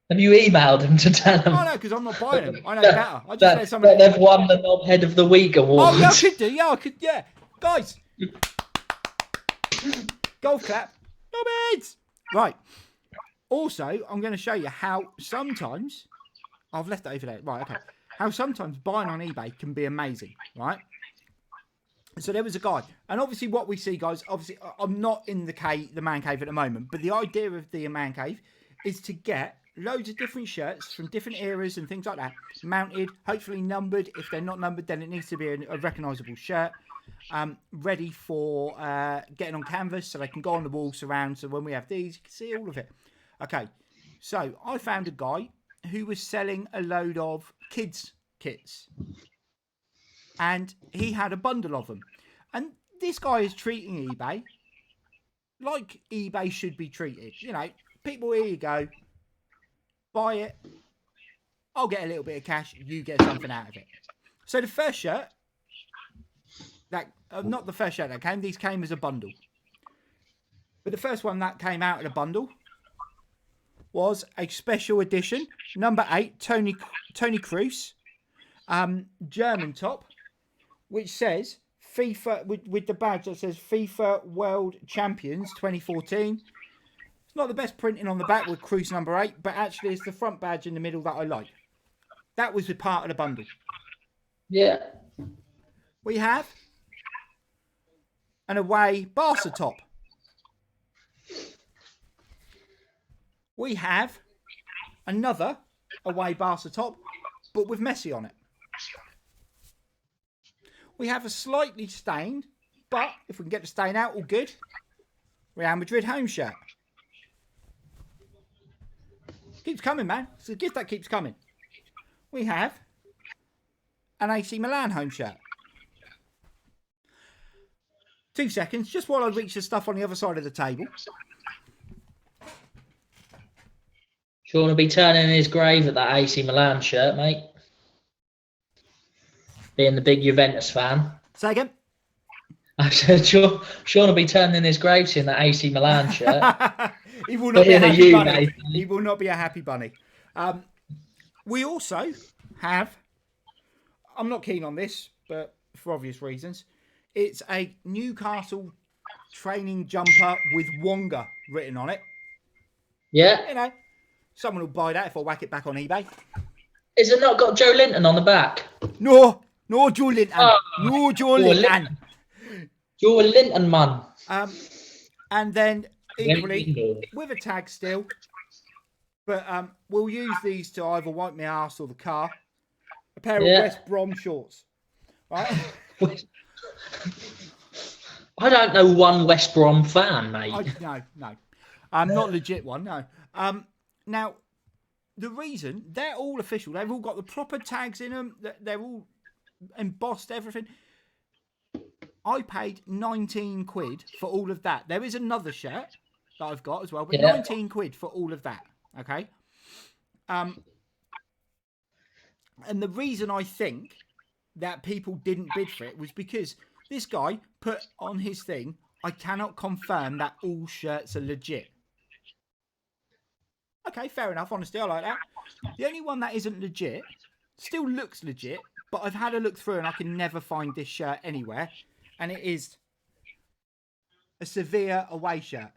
[SPEAKER 2] Have you emailed them to tell them?
[SPEAKER 1] Oh, no, because I'm not buying them. I know better. I just let somebody...
[SPEAKER 2] They've won the Knobhead of the Week award.
[SPEAKER 1] Oh, yeah, I could do. Yeah, I could. Yeah. Guys. Golf clap. Knobheads. Right. Also, I'm going to show you how sometimes... I've left it over there. Right, okay. How sometimes buying on eBay can be amazing, right? So there was a guy. And obviously what we see, guys, obviously I'm not in the man cave at the moment, but the idea of the man cave is to get loads of different shirts from different eras and things like that, mounted, hopefully numbered. If they're not numbered, then it needs to be a recognisable shirt, ready for getting on canvas so they can go on the wall surround. So when we have these, you can see all of it. Okay, so I found a guy who was selling a load of kids' kits. And he had a bundle of them. And this guy is treating eBay like eBay should be treated. You know, people, here you go. Buy it. I'll get a little bit of cash. You get something out of it. So the first shirt, not the first shirt that came. These came as a bundle. But the first one that came out of the bundle was a special edition. Number 8, Tony Kroos. German top. Which says FIFA, with the badge that says FIFA World Champions 2014. It's not the best printing on the back with Kroos number 8, but actually it's the front badge in the middle that I like. That was a part of the bundle.
[SPEAKER 2] Yeah.
[SPEAKER 1] We have an away Barca top. We have another away Barca top, but with Messi on it. We have a slightly stained, but if we can get the stain out, all good, Real Madrid home shirt. Keeps coming, man. It's a gift that keeps coming. We have an AC Milan home shirt. 2 seconds, just while I reach the stuff on the other side of the table.
[SPEAKER 2] Do you want to be turning in his grave at that AC Milan shirt, mate? Being the big Juventus fan.
[SPEAKER 1] Say again?
[SPEAKER 2] I said, sure to be turning in his grave seeing that AC Milan shirt.
[SPEAKER 1] He will not be a happy bunny. He will not be a happy bunny. We also have, I'm not keen on this, but for obvious reasons, it's a Newcastle training jumper with Wonga written on it.
[SPEAKER 2] Yeah.
[SPEAKER 1] You know, someone will buy that if I whack it back on eBay.
[SPEAKER 2] Is it not got Joe Linton on the back?
[SPEAKER 1] No, Joe Linton. No, Joe Linton.
[SPEAKER 2] Joe Linton, man.
[SPEAKER 1] And then equally with a tag still, but we'll use these to either wipe my arse or the car. A pair of West Brom shorts, right?
[SPEAKER 2] I don't know one West Brom fan, mate.
[SPEAKER 1] No. Not legit one. No. Now, the reason they're all official, they've all got the proper tags in them. They're all embossed, everything. I paid 19 quid for all of that. There is another shirt that I've got as well, but 19 quid for all of that. Okay. And the reason I think that people didn't bid for it was because this guy put on his thing, I cannot confirm that all shirts are legit. Okay, fair enough. Honestly, I like that. The only one that isn't legit, still looks legit, but I've had a look through and I can never find this shirt anywhere. And it is a Sevilla away shirt.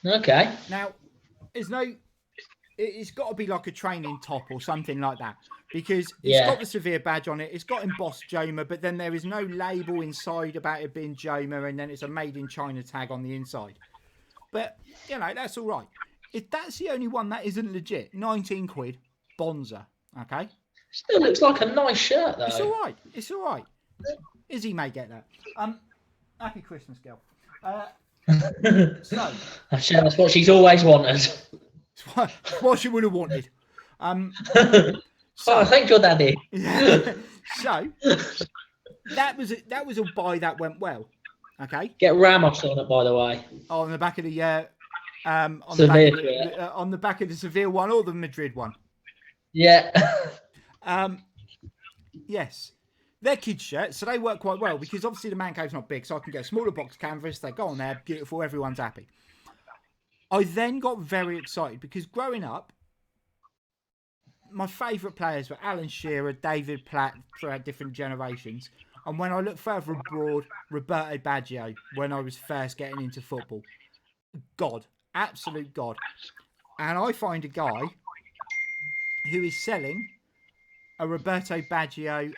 [SPEAKER 2] Okay.
[SPEAKER 1] Now, it's got to be like a training top or something like that. Because it's got the Sevilla badge on it. It's got embossed Joma, but then there is no label inside about it being Joma, and then it's a made in China tag on the inside. But, you know, that's all right. If that's the only one that isn't legit, 19 quid, bonza, okay?
[SPEAKER 2] Still looks like a nice shirt, though.
[SPEAKER 1] It's all right. Izzy may get that. Happy Christmas, girl.
[SPEAKER 2] So that's what she's always wanted.
[SPEAKER 1] What she would have wanted.
[SPEAKER 2] So I thank your daddy.
[SPEAKER 1] Yeah. So that was a buy that went well. Okay.
[SPEAKER 2] Get Ramos on it, by the way.
[SPEAKER 1] On the back of the on the back of the Seville one or the Madrid one.
[SPEAKER 2] Yeah.
[SPEAKER 1] Yes. They're kids' shirts, so they work quite well because obviously the man cave's not big, so I can get a smaller box canvas. They go on there, beautiful, everyone's happy. I then got very excited because growing up, my favourite players were Alan Shearer, David Platt throughout different generations. And when I look further abroad, Roberto Baggio, when I was first getting into football. God, absolute God. And I find a guy who is selling a Roberto Baggio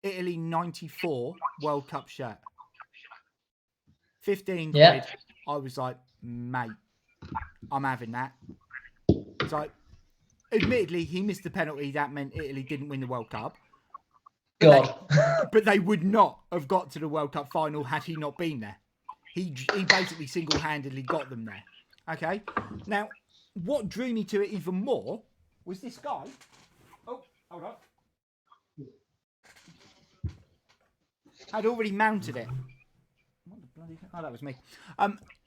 [SPEAKER 1] Italy 94 World Cup shirt. 15 quid. I was like, mate, I'm having that. It's like, admittedly, he missed the penalty. That meant Italy didn't win the World Cup. But they would not have got to the World Cup final had he not been there. He basically single-handedly got them there. Okay? Now, what drew me to it even more was this guy. Oh, hold on. I'd already mounted it. What the bloody... Oh, that was me.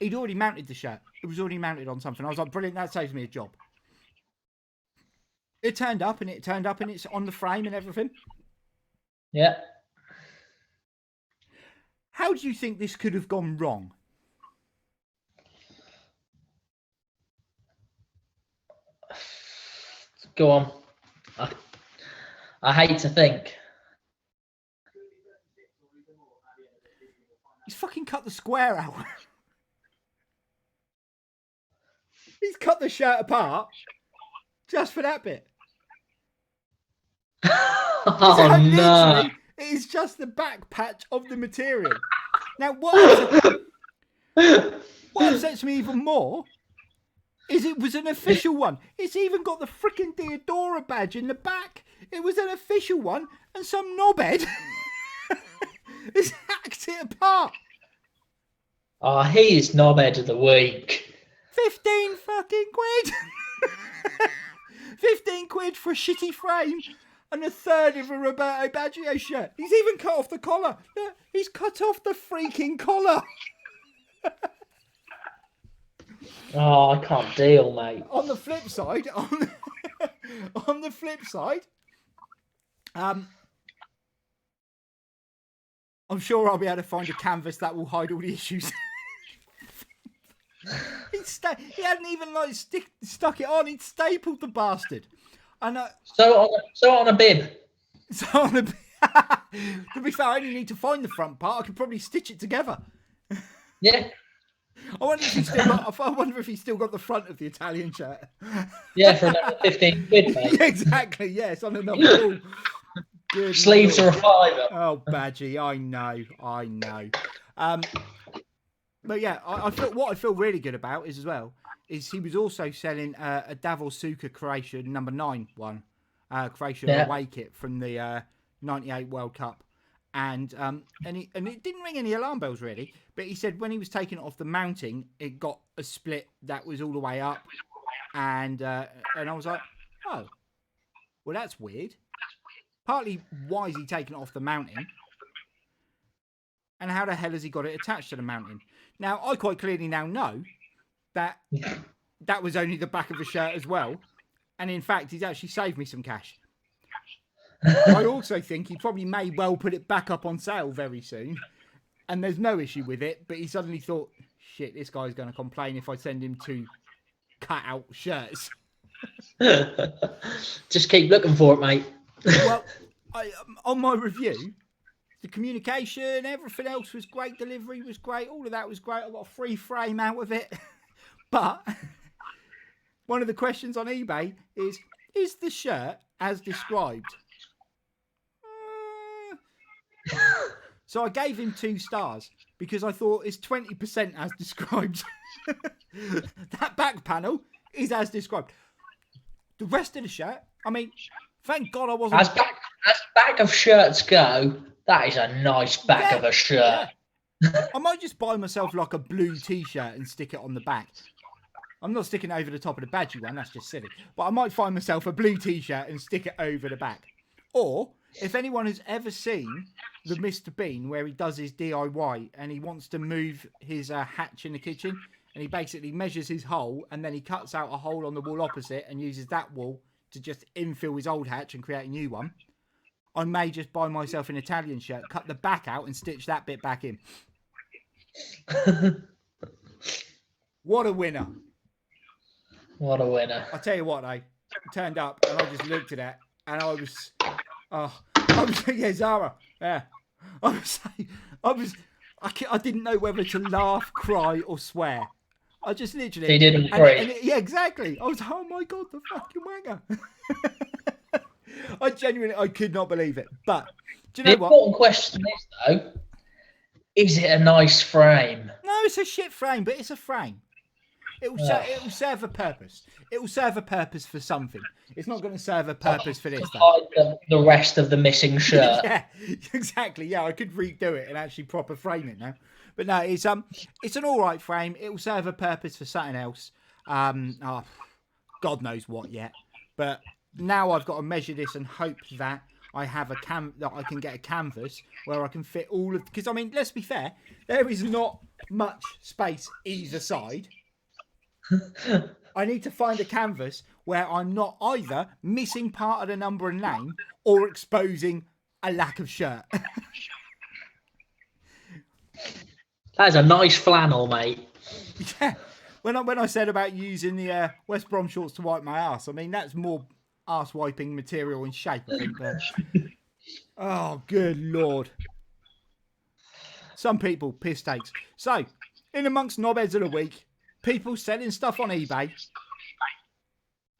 [SPEAKER 1] He'd already mounted the shirt. It was already mounted on something. I was like, brilliant, that saves me a job. It turned up and it's on the frame and everything.
[SPEAKER 2] Yeah.
[SPEAKER 1] How do you think this could have gone wrong?
[SPEAKER 2] Go on. I hate to think.
[SPEAKER 1] He's fucking cut the square out. He's cut the shirt apart just for that bit.
[SPEAKER 2] Oh, no.
[SPEAKER 1] It is just the back patch of the material. Now, what upsets me even more is it was an official one. It's even got the freaking Diodora badge in the back. It was an official one, and some knobhead has hacked it apart.
[SPEAKER 2] Oh, he is knobhead of the week.
[SPEAKER 1] 15 fucking quid. 15 quid for a shitty frame. And a third of a Roberto Baggio shirt. He's even cut off the collar. He's cut off the freaking collar.
[SPEAKER 2] Oh, I can't deal, mate.
[SPEAKER 1] On the flip side, I'm sure I'll be able to find a canvas that will hide all the issues. He hadn't even stuck it on. He'd stapled the bastard.
[SPEAKER 2] So on a bib.
[SPEAKER 1] To be fair, I only need to find the front part. I could probably stitch it together.
[SPEAKER 2] Yeah.
[SPEAKER 1] I wonder if he's still got the front of the Italian shirt.
[SPEAKER 2] Yeah, for another 15 quid, mate.
[SPEAKER 1] Exactly, yes, on another Good
[SPEAKER 2] Sleeves
[SPEAKER 1] Lord.
[SPEAKER 2] are a fiver.
[SPEAKER 1] Oh, Badgie, I know. But yeah, what I feel really good about is he was also selling a Davor Suker Croatia number 9 one, Croatia away kit from the 98 World Cup. And it didn't ring any alarm bells really, but he said when he was taking it off the mounting, it got a split that was all the way up, and I was like, oh, well that's weird. Partly, why is he taking it off the mounting, and how the hell has he got it attached to the mounting? Now I quite clearly now know that that was only the back of the shirt as well, and in fact he's actually saved me some cash. I also think he probably may well put it back up on sale very soon, and there's no issue with it, but he suddenly thought, shit, this guy's going to complain if I send him 2 cut out shirts.
[SPEAKER 2] Just keep looking for it, mate.
[SPEAKER 1] Well, on my review, the communication, everything else was great, delivery was great, all of that was great. I got a free frame out of it. But one of the questions on eBay is the shirt as described? So I gave him 2 stars because I thought it's 20% as described. That back panel is as described. The rest of the shirt, I mean, thank God I wasn't...
[SPEAKER 2] As back of shirts go, that is a nice back of a shirt.
[SPEAKER 1] Yeah. I might just buy myself like a blue T-shirt and stick it on the back. I'm not sticking it over the top of the badgy one. That's just silly. But I might find myself a blue T-shirt and stick it over the back. Or if anyone has ever seen the Mr. Bean where he does his DIY and he wants to move his hatch in the kitchen and he basically measures his hole and then he cuts out a hole on the wall opposite and uses that wall to just infill his old hatch and create a new one, I may just buy myself an Italian shirt, cut the back out and stitch that bit back in. What a winner.
[SPEAKER 2] What a winner.
[SPEAKER 1] I'll tell you what, I turned up and I just looked at it and I was yeah, Zara. Yeah. I didn't know whether to laugh, cry or swear. I just literally...
[SPEAKER 2] They didn't pray.
[SPEAKER 1] Yeah, exactly. I was, oh my God, the fucking wanger. I could not believe it. But, do you know
[SPEAKER 2] the important question is, though, is it a nice frame?
[SPEAKER 1] No, it's a shit frame, but it's a frame. It will serve a purpose. It will serve a purpose for something. It's not going to serve a purpose for this.
[SPEAKER 2] Hide the rest of the missing shirt.
[SPEAKER 1] Yeah, exactly. Yeah, I could redo it and actually proper frame it now. But no, it's an all right frame. It will serve a purpose for something else. God knows what yet. But now I've got to measure this and hope that I have that I can get a canvas where I can fit all of. Because I mean, let's be fair, there is not much space either side. I need to find a canvas where I'm not either missing part of the number and name or exposing a lack of shirt.
[SPEAKER 2] That's a nice flannel, mate.
[SPEAKER 1] Yeah. When I said about using the West Brom shorts to wipe my ass, I mean, that's more ass wiping material and shape, I think. But... oh, good Lord. Some people, piss takes. So, in amongst knobheads of the week, people selling stuff on eBay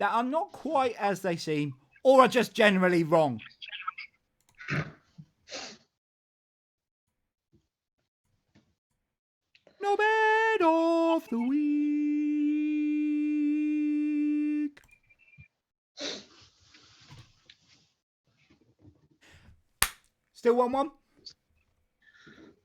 [SPEAKER 1] that are not quite as they seem or are just generally wrong. Knobhead of the week. Still 1-1?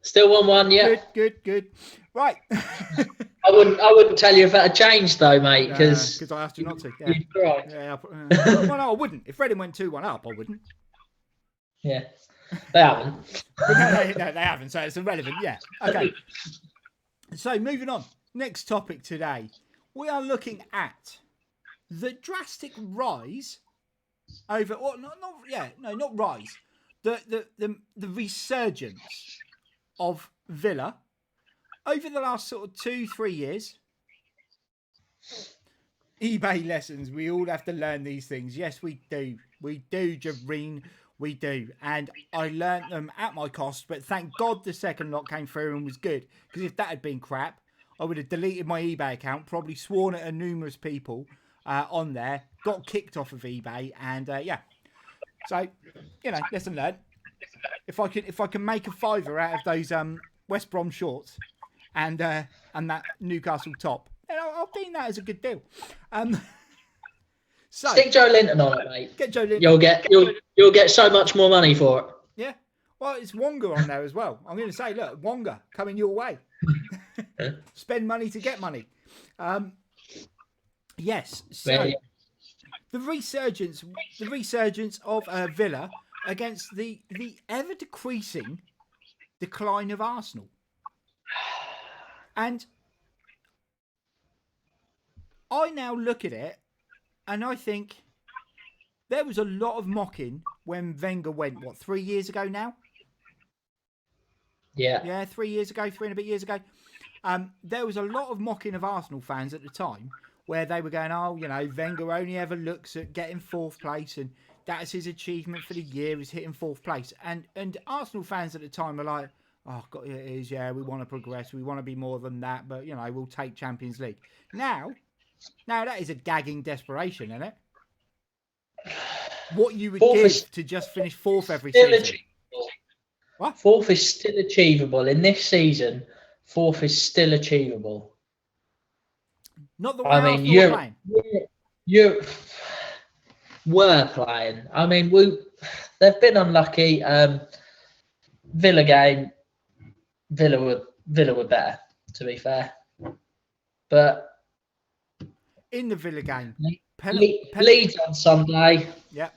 [SPEAKER 2] Still 1-1, yeah.
[SPEAKER 1] Good. Right.
[SPEAKER 2] I wouldn't tell you if that had changed though, mate, because
[SPEAKER 1] I asked you not to. Yeah.
[SPEAKER 2] Right.
[SPEAKER 1] Yeah. Well, no, I wouldn't. If Reading went 2-1 up, I wouldn't.
[SPEAKER 2] Yeah, they haven't.
[SPEAKER 1] No, they haven't. So it's irrelevant. Yeah. Okay. So moving on. Next topic today, we are looking at the drastic rise over, or not rise. The resurgence of Villa over the last sort of 2-3 years. eBay lessons. We all have to learn these things. Yes, we do. We do, Jabreen. We do. And I learnt them at my cost, but thank God the second lot came through and was good. Because if that had been crap, I would have deleted my eBay account, probably sworn at numerous people on there, got kicked off of eBay, and yeah. So, lesson learned. If I can make a fiver out of those West Brom shorts and that Newcastle top, then I'll deem that as a good deal. So
[SPEAKER 2] stick Joe Linton on it, mate.
[SPEAKER 1] Get Joe Linton.
[SPEAKER 2] You'll get so much more money for it.
[SPEAKER 1] Yeah. Well, it's Wonga on there as well. I'm going to say, look, Wonga coming your way. Spend money to get money. Yes. So the resurgence of Villa against the ever decreasing decline of Arsenal. And I now look at it and I think there was a lot of mocking when Wenger went, 3 years ago now?
[SPEAKER 2] Yeah.
[SPEAKER 1] Yeah, 3 years ago, 3 and a bit years ago. There was a lot of mocking of Arsenal fans at the time where they were going, Wenger only ever looks at getting 4th place and that's his achievement for the year is hitting 4th place. And Arsenal fans at the time were like, oh, God, it is, yeah, we want to progress. We want to be more than that, but, we'll take Champions League. Now that is a gagging desperation, isn't it? What you would give to just finish 4th every season.
[SPEAKER 2] Achievable. What? 4th is still achievable. In this season, 4th is still achievable.
[SPEAKER 1] Not the way Arsenal were playing.
[SPEAKER 2] You were playing. I mean, they've been unlucky. Villa game, Villa were better, to be fair. But
[SPEAKER 1] in the Villa game.
[SPEAKER 2] Leeds on Sunday.
[SPEAKER 1] Yeah.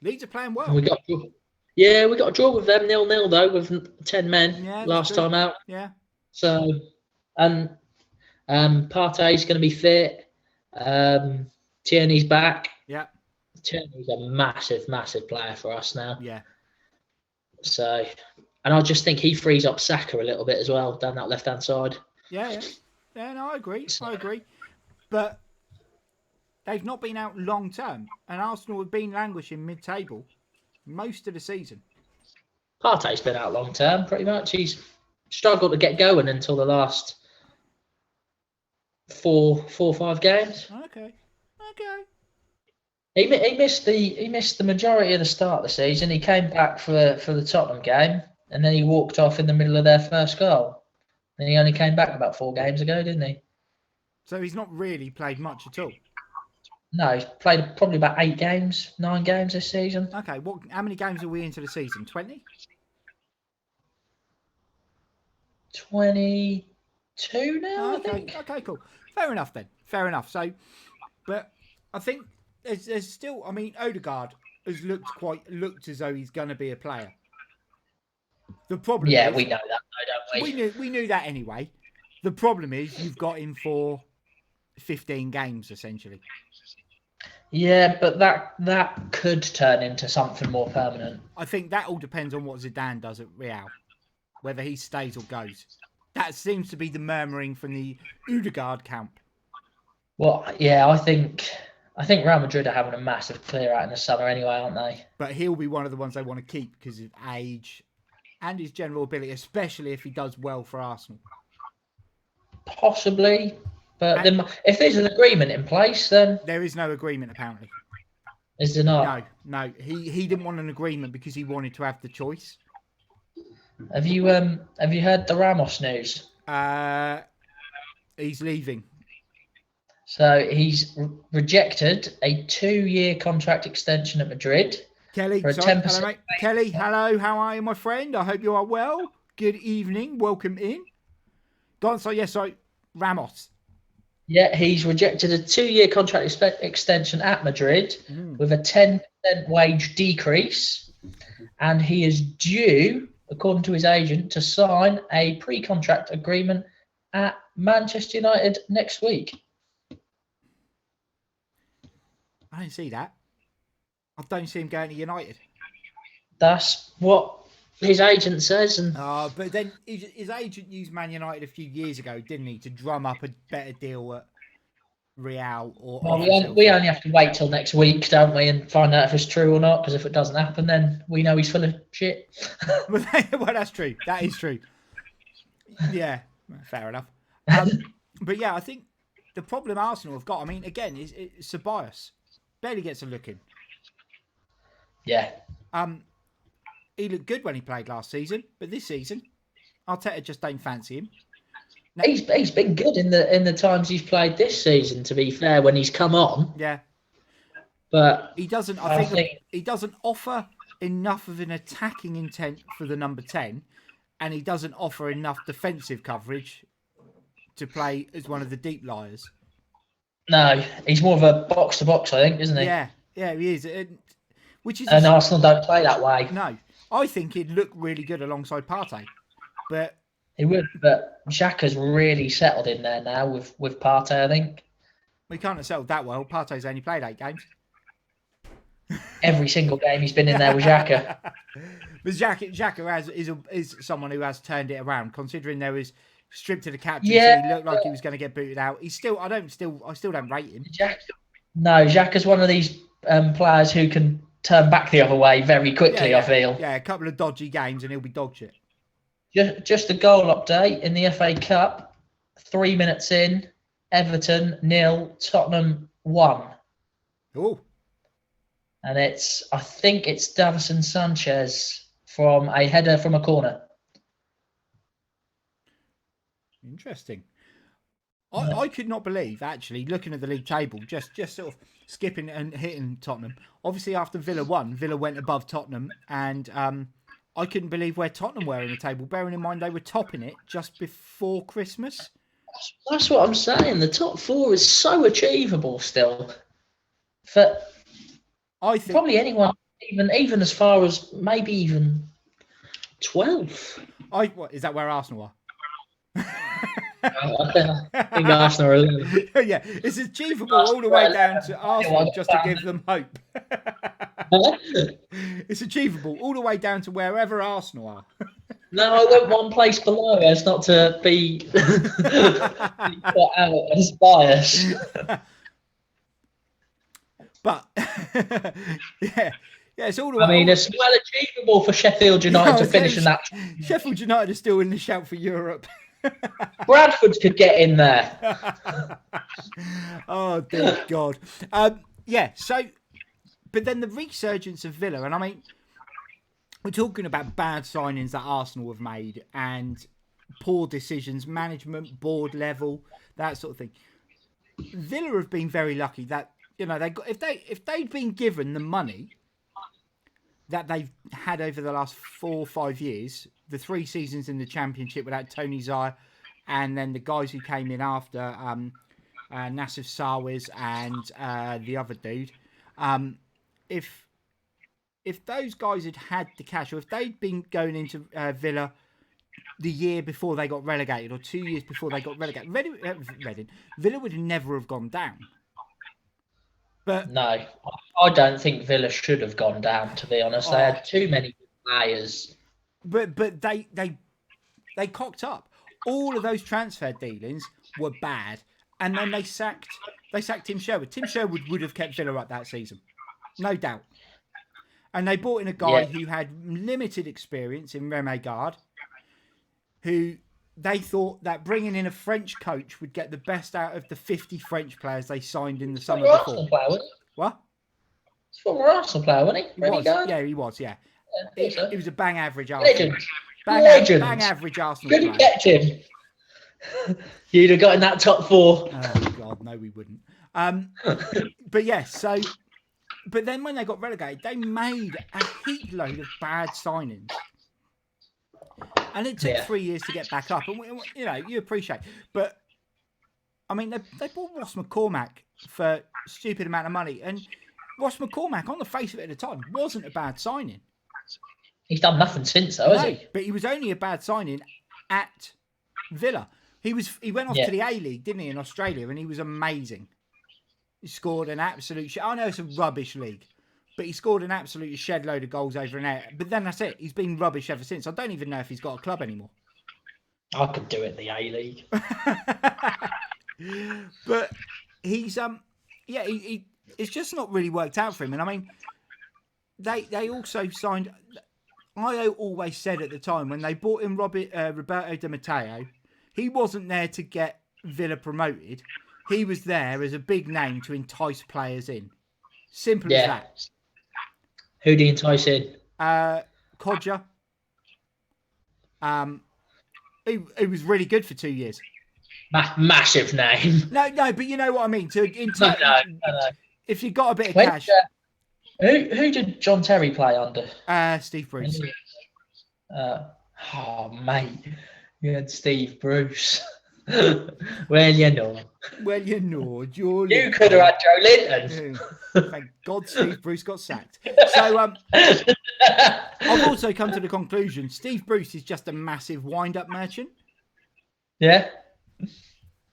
[SPEAKER 1] Leeds are playing well.
[SPEAKER 2] And we got a draw with them 0-0 though with 10 men last time out.
[SPEAKER 1] Yeah.
[SPEAKER 2] So, and Partey's going to be fit. Tierney's back.
[SPEAKER 1] Yeah.
[SPEAKER 2] Tierney's a massive, massive player for us now.
[SPEAKER 1] Yeah.
[SPEAKER 2] So, and I just think he frees up Saka a little bit as well down that left-hand side.
[SPEAKER 1] Yeah. No, I agree. But they've not been out long term, and Arsenal have been languishing mid-table most of the season.
[SPEAKER 2] Partey's been out long term, pretty much. He's struggled to get going until the last four or 5 games.
[SPEAKER 1] Okay.
[SPEAKER 2] He missed the majority of the start of the season. He came back for the Tottenham game, and then he walked off in the middle of their first goal. And he only came back about 4 games ago, didn't he?
[SPEAKER 1] So he's not really played much at all.
[SPEAKER 2] No, he's played probably about 9 games this season.
[SPEAKER 1] Okay, how many games are we into the season? 20?
[SPEAKER 2] 22 now, I think.
[SPEAKER 1] Okay, cool. Fair enough then. Fair enough. So, but I think there's still. I mean, Odegaard has looked as though he's going to be a player. The problem.
[SPEAKER 2] Yeah,
[SPEAKER 1] is,
[SPEAKER 2] we know that, though, don't we?
[SPEAKER 1] We knew that anyway. The problem is you've got him for 15 games essentially.
[SPEAKER 2] Yeah, but that could turn into something more permanent.
[SPEAKER 1] I think that all depends on what Zidane does at Real, whether he stays or goes. That seems to be the murmuring from the Odegaard camp.
[SPEAKER 2] Well, yeah, I think Real Madrid are having a massive clear out in the summer anyway, aren't they?
[SPEAKER 1] But he'll be one of the ones they want to keep because of age and his general ability, especially if he does well for Arsenal.
[SPEAKER 2] Possibly. But then, if there's an agreement in place, then...
[SPEAKER 1] There is no agreement, apparently.
[SPEAKER 2] Is there not?
[SPEAKER 1] No. He didn't want an agreement because he wanted to have the choice.
[SPEAKER 2] Have you heard the Ramos news?
[SPEAKER 1] He's leaving.
[SPEAKER 2] So he's rejected a 2-year contract extension at Madrid.
[SPEAKER 1] Kelly,
[SPEAKER 2] for a
[SPEAKER 1] sorry,
[SPEAKER 2] 10%.
[SPEAKER 1] hello, mate. Kelly, hello. How are you, my friend? I hope you are well. Good evening. Welcome in. Go on, sorry, Ramos.
[SPEAKER 2] Yeah, he's rejected a 2-year contract extension at Madrid with a 10% wage decrease, and he is due, according to his agent, to sign a pre-contract agreement at Manchester United next week.
[SPEAKER 1] I don't see that. I don't see him going to United.
[SPEAKER 2] That's what his agent says.
[SPEAKER 1] But then his agent used Man United a few years ago, didn't he, to drum up a better deal at Real?
[SPEAKER 2] We only have to wait till next week, don't we, and find out if it's true or not, because if it doesn't happen, then we know he's full of shit.
[SPEAKER 1] Well, that's true. That is true. Yeah, fair enough. But yeah, I think the problem Arsenal have got, I mean, again, is Ceballos. Barely gets a look in.
[SPEAKER 2] Yeah.
[SPEAKER 1] He looked good when he played last season, but this season, Arteta just don't fancy him. No.
[SPEAKER 2] He's been good in the times he's played this season, to be fair, when he's come on.
[SPEAKER 1] Yeah.
[SPEAKER 2] But
[SPEAKER 1] he doesn't. I think he doesn't offer enough of an attacking intent for the number 10, and he doesn't offer enough defensive coverage to play as one of the deep liers.
[SPEAKER 2] No, he's more of a box to box, I think, isn't he?
[SPEAKER 1] Yeah, he is. And
[SPEAKER 2] Arsenal don't play that way.
[SPEAKER 1] No, I think he'd look really good alongside Partey, but
[SPEAKER 2] he would. But Xhaka's really settled in there now with Partey, I think.
[SPEAKER 1] We can't have settled that well. Partey's only played 8 games.
[SPEAKER 2] Every single game he's been in there with Xhaka.
[SPEAKER 1] But Xhaka is someone who has turned it around, considering there was stripped to the captain.
[SPEAKER 2] Yeah,
[SPEAKER 1] so he looked like he was going to get booted out. I still don't rate him.
[SPEAKER 2] Xhaka's one of these players who can turn back the other way very quickly, I feel.
[SPEAKER 1] Yeah, a couple of dodgy games and he'll be dog shit.
[SPEAKER 2] Just a goal update in the FA Cup. 3 minutes in, Everton 0, Tottenham 1.
[SPEAKER 1] Oh.
[SPEAKER 2] And I think it's Davison Sanchez from a header from a corner.
[SPEAKER 1] Interesting. I could not believe, actually, looking at the league table, just sort of skipping and hitting Tottenham. Obviously, after Villa won, Villa went above Tottenham, and I couldn't believe where Tottenham were in the table, bearing in mind they were topping it just before Christmas.
[SPEAKER 2] That's what I'm saying. The top 4 is so achievable still. For
[SPEAKER 1] I think
[SPEAKER 2] probably anyone, even as far as maybe even 12th.
[SPEAKER 1] what is that where Arsenal are?
[SPEAKER 2] I think Arsenal are 11.
[SPEAKER 1] Yeah, it's achievable all the way down to Arsenal just to give them hope. It's achievable all the way down to wherever Arsenal are.
[SPEAKER 2] No, I went one place below as not to be put out as bias.
[SPEAKER 1] But yeah, it's all the way.
[SPEAKER 2] I mean, it's well achievable for Sheffield United to finish in that.
[SPEAKER 1] Sheffield United are still in the shout for Europe.
[SPEAKER 2] Bradford could get in there.
[SPEAKER 1] Oh dear God. Yeah. So, but then the resurgence of Villa, and I mean, we're talking about bad signings that Arsenal have made and poor decisions, management, board level, that sort of thing. Villa have been very lucky that they got if they'd been given the money that they've had over the last 4 or 5 years, the 3 seasons in the Championship without Tony Zaya, and then the guys who came in after Nassif Sawiz and the other dude, if those guys had had the cash, or if they'd been going into Villa the year before they got relegated, or 2 years before they got relegated, Villa would never have gone down. But
[SPEAKER 2] no, I don't think Villa should have gone down. To be honest, they had too many players.
[SPEAKER 1] But they cocked up. All of those transfer dealings were bad, and then they sacked Tim Sherwood. Tim Sherwood would have kept Villa up that season, no doubt. And they brought in a guy who had limited experience in Rene Gard, who they thought that bringing in a French coach would get the best out of the 50 French players they signed in the summer before. What?
[SPEAKER 2] He's a former Arsenal player, wasn't he?
[SPEAKER 1] He was. Yeah, he was. Yeah. He was a bang average Arsenal.
[SPEAKER 2] Legend.
[SPEAKER 1] Bang average Arsenal
[SPEAKER 2] Could have kept him. You'd have got in that top 4.
[SPEAKER 1] Oh God, no, we wouldn't. But yes, so. But then when they got relegated, they made a heap load of bad signings. And it took 3 years to get back up. And, you appreciate. But, I mean, they bought Ross McCormack for a stupid amount of money. And Ross McCormack, on the face of it at the time, wasn't a bad signing.
[SPEAKER 2] He's done nothing since, though, has he?
[SPEAKER 1] But he was only a bad signing at Villa. He went off to the A-League, didn't he, in Australia, and he was amazing. He scored an absolute... I know it's a rubbish league, but he scored an absolute shed load of goals over and out. But then that's it. He's been rubbish ever since. I don't even know if he's got a club anymore.
[SPEAKER 2] I could do it, the A-League.
[SPEAKER 1] But he's... it's just not really worked out for him. And I mean, they also signed... I always said at the time, when they bought in Roberto Di Matteo, he wasn't there to get Villa promoted. He was there as a big name to entice players in. Simple as that.
[SPEAKER 2] Who do you entice in?
[SPEAKER 1] Kodja. He was really good for 2 years.
[SPEAKER 2] Massive name.
[SPEAKER 1] No, but you know what I mean. No. If you got a bit of cash.
[SPEAKER 2] Who did John Terry play under?
[SPEAKER 1] Steve Bruce.
[SPEAKER 2] Mate. You had Steve Bruce. Well, you know.
[SPEAKER 1] Joe Linton.
[SPEAKER 2] You could have had Joe Linton.
[SPEAKER 1] Thank God Steve Bruce got sacked. So I've also come to the conclusion Steve Bruce is just a massive wind-up merchant.
[SPEAKER 2] Yeah.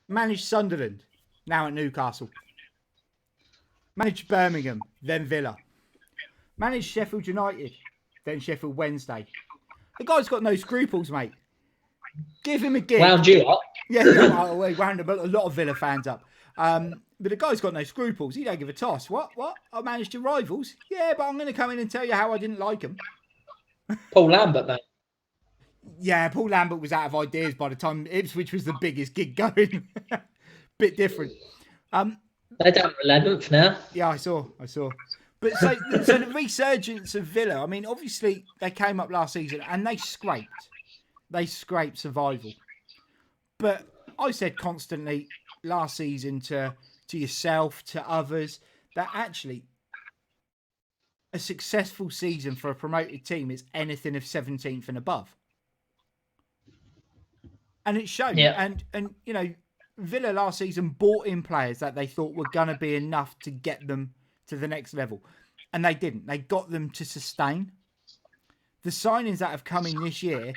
[SPEAKER 1] Managed Sunderland, now at Newcastle. Managed Birmingham, then Villa. Managed Sheffield United, then Sheffield Wednesday. The guy's got no scruples, mate. Give him a gig.
[SPEAKER 2] Wound you up.
[SPEAKER 1] Yeah, he wound a lot of Villa fans up. But the guy's got no scruples. He don't give a toss. What? I managed your rivals? Yeah, but I'm going to come in and tell you how I didn't like them.
[SPEAKER 2] Paul Lambert, mate.
[SPEAKER 1] Yeah, Paul Lambert was out of ideas by the time Ipswich was the biggest gig going. Bit different.
[SPEAKER 2] They're down to 11th now.
[SPEAKER 1] Yeah, I saw. But so the resurgence of Villa, I mean, obviously they came up last season and they scraped. They scraped survival. But I said constantly last season to yourself, to others, that actually a successful season for a promoted team is anything of 17th and above. And it showed.
[SPEAKER 2] Yeah.
[SPEAKER 1] And Villa last season bought in players that they thought were going to be enough to get them to the next level. And they didn't. They got them to sustain. The signings that have come in this year,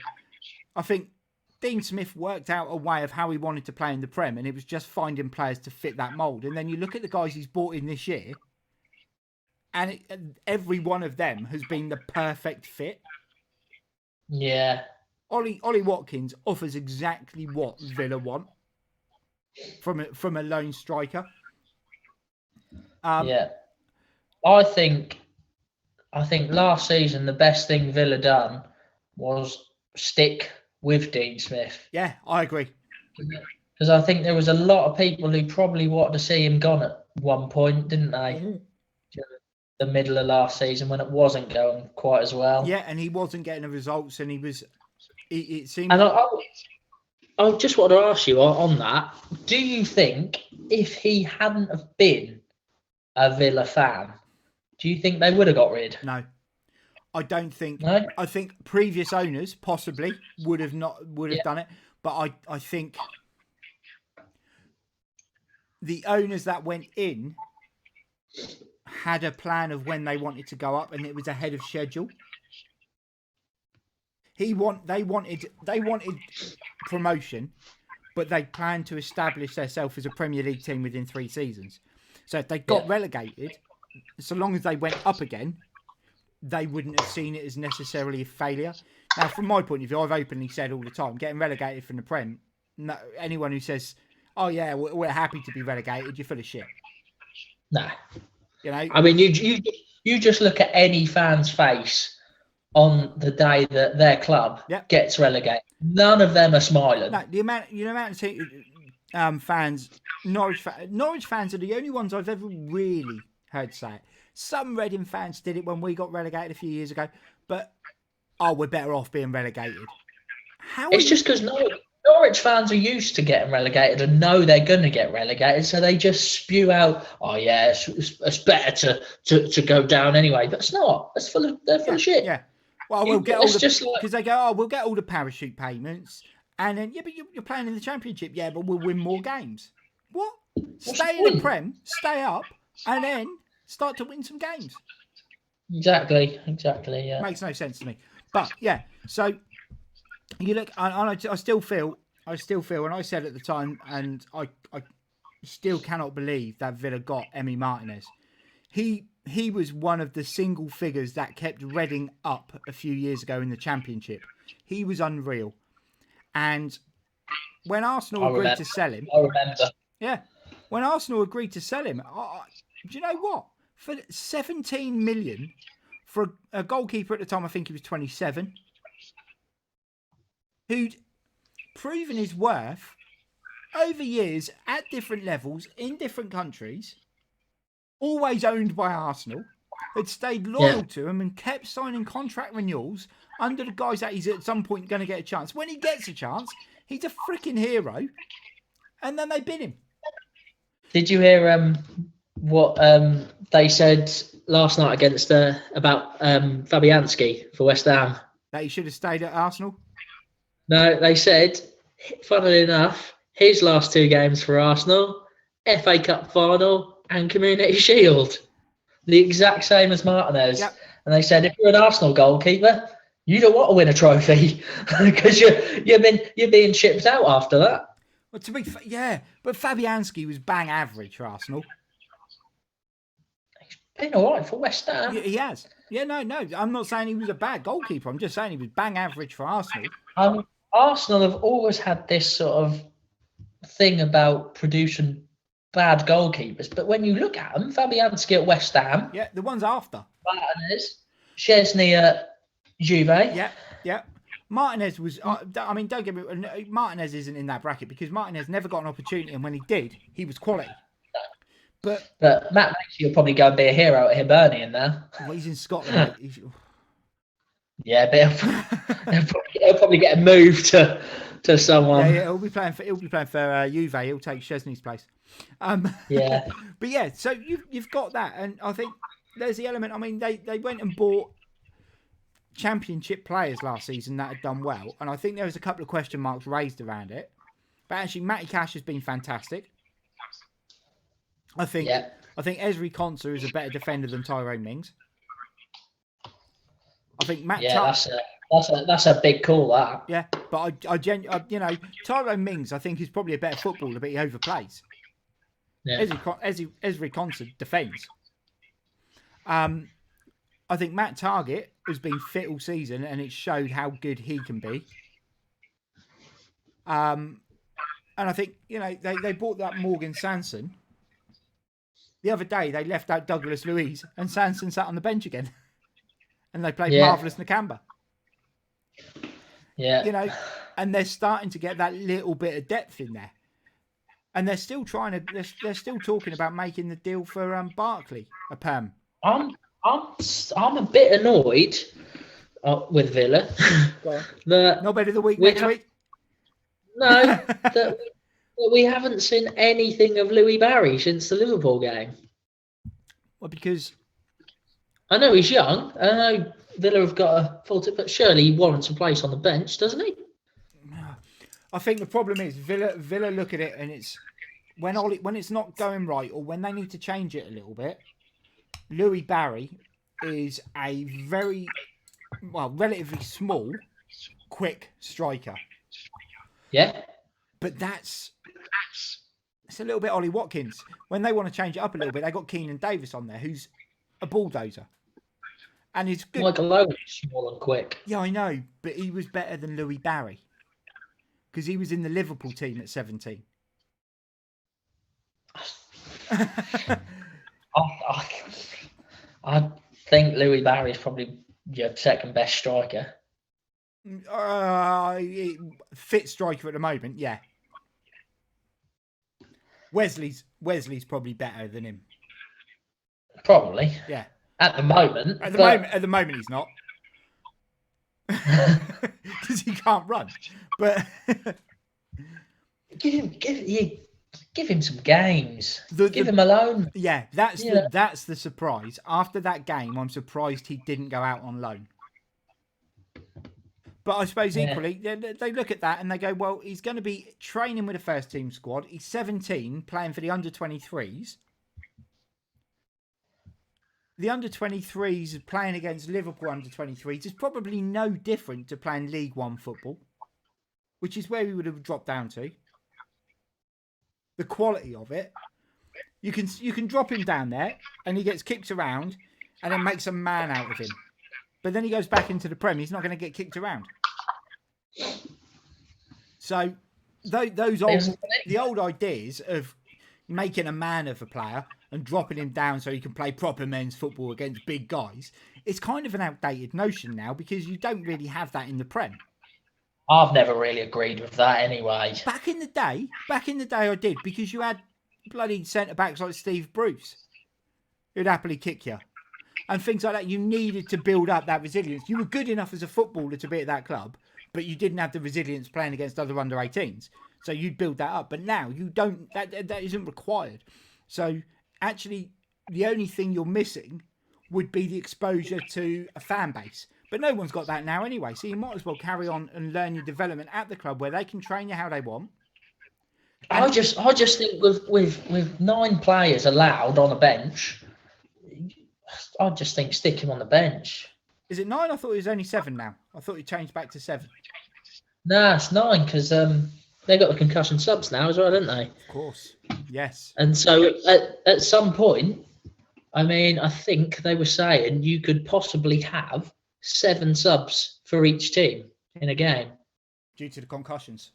[SPEAKER 1] I think Dean Smith worked out a way of how he wanted to play in the Prem, and it was just finding players to fit that mould. And then you look at the guys he's brought in this year, and every one of them has been the perfect fit.
[SPEAKER 2] Yeah.
[SPEAKER 1] Ollie Watkins offers exactly what Villa want from a lone striker.
[SPEAKER 2] Yeah. I think last season the best thing Villa done was stick with Dean Smith.
[SPEAKER 1] Yeah, I agree.
[SPEAKER 2] Because I think there was a lot of people who probably wanted to see him gone at one point, didn't they?
[SPEAKER 1] Mm-hmm.
[SPEAKER 2] The middle of last season when it wasn't going quite as well.
[SPEAKER 1] Yeah, and he wasn't getting the results, and it seemed.
[SPEAKER 2] And I just want to ask you on that: do you think if he hadn't have been a Villa fan, do you think they would have got rid?
[SPEAKER 1] No, I don't think.
[SPEAKER 2] No?
[SPEAKER 1] I think previous owners possibly would have done it, but I think the owners that went in had a plan of when they wanted to go up, and it was ahead of schedule. They wanted promotion, but they planned to establish themselves as a Premier League team within 3 seasons. So if they got relegated, so long as they went up again, they wouldn't have seen it as necessarily a failure. Now, from my point of view, I've openly said all the time, getting relegated from the Prem, no, anyone who says, oh yeah, we're happy to be relegated, you're full of shit.
[SPEAKER 2] Nah.
[SPEAKER 1] You know?
[SPEAKER 2] I mean, you just look at any fan's face on the day that their club gets relegated. None of them are smiling.
[SPEAKER 1] No, the amount of fans, Norwich fans are the only ones I've ever really heard say it. Some Reading fans did it when we got relegated a few years ago, but we're better off being relegated.
[SPEAKER 2] It's just because Norwich fans are used to getting relegated and know they're going to get relegated, so they just spew out, "Oh yeah, it's better to go down anyway." But it's not. They're full of shit.
[SPEAKER 1] Yeah. Well, we'll get all because they go, we'll get all the parachute payments, and then but you're playing in the Championship, but we'll win more games. What? Stay in the Prem, stay up, and then start to win some games.
[SPEAKER 2] Exactly. Yeah.
[SPEAKER 1] Makes no sense to me. But yeah, so you look, I still feel, and I said at the time, and I still cannot believe that Villa got Emi Martinez. He was one of the single figures that kept Reading up a few years ago in the Championship. He was unreal. And when Arsenal agreed to sell him...
[SPEAKER 2] I remember.
[SPEAKER 1] Yeah. When Arsenal agreed to sell him, do you know what? For 17 million, for a goalkeeper at the time, I think he was 27, who'd proven his worth over years at different levels in different countries, always owned by Arsenal, had stayed loyal to him and kept signing contract renewals under the guise that he's at some point going to get a chance. When he gets a chance, he's a freaking hero, and then they bin him.
[SPEAKER 2] Did you hear what they said last night against about Fabianski for West Ham?
[SPEAKER 1] That he should have stayed at Arsenal?
[SPEAKER 2] No, they said, funnily enough, his last 2 games for Arsenal, FA Cup final and Community Shield. The exact same as Martinez. Yep. And they said, if you're an Arsenal goalkeeper, you don't want to win a trophy because you're being shipped out after that.
[SPEAKER 1] Well, to be but Fabianski was bang average for Arsenal.
[SPEAKER 2] He's been all right for West Ham.
[SPEAKER 1] Yeah, he has. Yeah, no, I'm not saying he was a bad goalkeeper. I'm just saying he was bang average for Arsenal.
[SPEAKER 2] Arsenal have always had this sort of thing about producing bad goalkeepers, but when you look at them, Fabianski at West Ham,
[SPEAKER 1] the ones after
[SPEAKER 2] Martinez, Szczesny at Juve,
[SPEAKER 1] Martinez was. I mean, don't get me. Martinez isn't in that bracket because Martinez never got an opportunity, and when he did, he was quality. But
[SPEAKER 2] Matt Maxey will probably go and be a hero at Hibernian now.
[SPEAKER 1] Well, he's in Scotland.
[SPEAKER 2] But he'll probably get a move to someone.
[SPEAKER 1] Yeah, he'll be playing for Juve. He'll take Szczesny's place. But yeah, so you've got that, and I think there's the element. I mean, they went and bought Championship players last season that had done well, and I think there was a couple of question marks raised around it. But actually, Matty Cash has been fantastic. I think Ezri Konsa is a better defender than Tyrone Mings. I think
[SPEAKER 2] that's a big call, that.
[SPEAKER 1] Yeah, but Tyrone Mings, I think, is probably a better footballer, but he overplays.
[SPEAKER 2] Yeah.
[SPEAKER 1] Ezri Konsa defends. I think Matt Targett has been fit all season, and it showed how good he can be. And I think, they bought that Morgan Sanson. The other day, they left out Douglas Luiz, and Sanson sat on the bench again. And they played Marvellous Nakamba.
[SPEAKER 2] Yeah.
[SPEAKER 1] And they're starting to get that little bit of depth in there. And they're still they're still talking about making the deal for Barkley, a perm.
[SPEAKER 2] I'm a bit annoyed with Villa.
[SPEAKER 1] Not better the week next week?
[SPEAKER 2] No, that we haven't seen anything of Louis Barry since the Liverpool game.
[SPEAKER 1] Well, because
[SPEAKER 2] I know he's young. I know Villa have got a fault, but surely he warrants a place on the bench, doesn't he?
[SPEAKER 1] I think the problem is Villa look at it, and it's when it's not going right, or when they need to change it a little bit. Louis Barry is a relatively small, quick striker.
[SPEAKER 2] Yeah.
[SPEAKER 1] But it's a little bit Ollie Watkins. When they want to change it up a little bit, they got Keenan Davis on there, who's a bulldozer. And he's good.
[SPEAKER 2] Michael Owen is small and quick.
[SPEAKER 1] Yeah, I know, but he was better than Louis Barry. Because he was in the Liverpool team at 17.
[SPEAKER 2] I think Louis Barry is probably your second best striker.
[SPEAKER 1] Fit striker at the moment, yeah. Wesley's probably better than him.
[SPEAKER 2] Probably.
[SPEAKER 1] Yeah.
[SPEAKER 2] At the moment.
[SPEAKER 1] At the moment he's not. Because he can't run. But
[SPEAKER 2] give him some games. Give him a loan.
[SPEAKER 1] Yeah, that's the surprise. After that game, I'm surprised he didn't go out on loan. But I suppose equally, they look at that and they go, well, he's going to be training with the first team squad. He's 17, playing for the under-23s. The under-23s playing against Liverpool under-23s is probably no different to playing League One football, which is where we would have dropped down to. The quality of it. You can drop him down there and he gets kicked around and then makes a man out of him. But then he goes back into the Prem. He's not going to get kicked around. So the old ideas of making a man of a player and dropping him down so he can play proper men's football against big guys, it's kind of an outdated notion now because you don't really have that in the Prem.
[SPEAKER 2] I've never really agreed with that anyway.
[SPEAKER 1] Back in the day I did, because you had bloody centre-backs like Steve Bruce who'd happily kick you. And things like that. You needed to build up that resilience. You were good enough as a footballer to be at that club, but you didn't have the resilience playing against other under-18s. So you'd build that up. But now you don't. That isn't required. So actually, the only thing you're missing would be the exposure to a fan base. But no one's got that now anyway. So you might as well carry on and learn your development at the club where they can train you how they want. And
[SPEAKER 2] I just think with 9 players allowed on a bench, I just think stick him on the bench.
[SPEAKER 1] Is it 9? I thought it was only 7 now. I thought he changed back to 7.
[SPEAKER 2] Nah, it's 9 because they got the concussion subs now as well, don't they?
[SPEAKER 1] Of course, yes.
[SPEAKER 2] And so at some point, I mean, I think they were saying you could possibly have 7 subs for each team in a game
[SPEAKER 1] due to the concussions.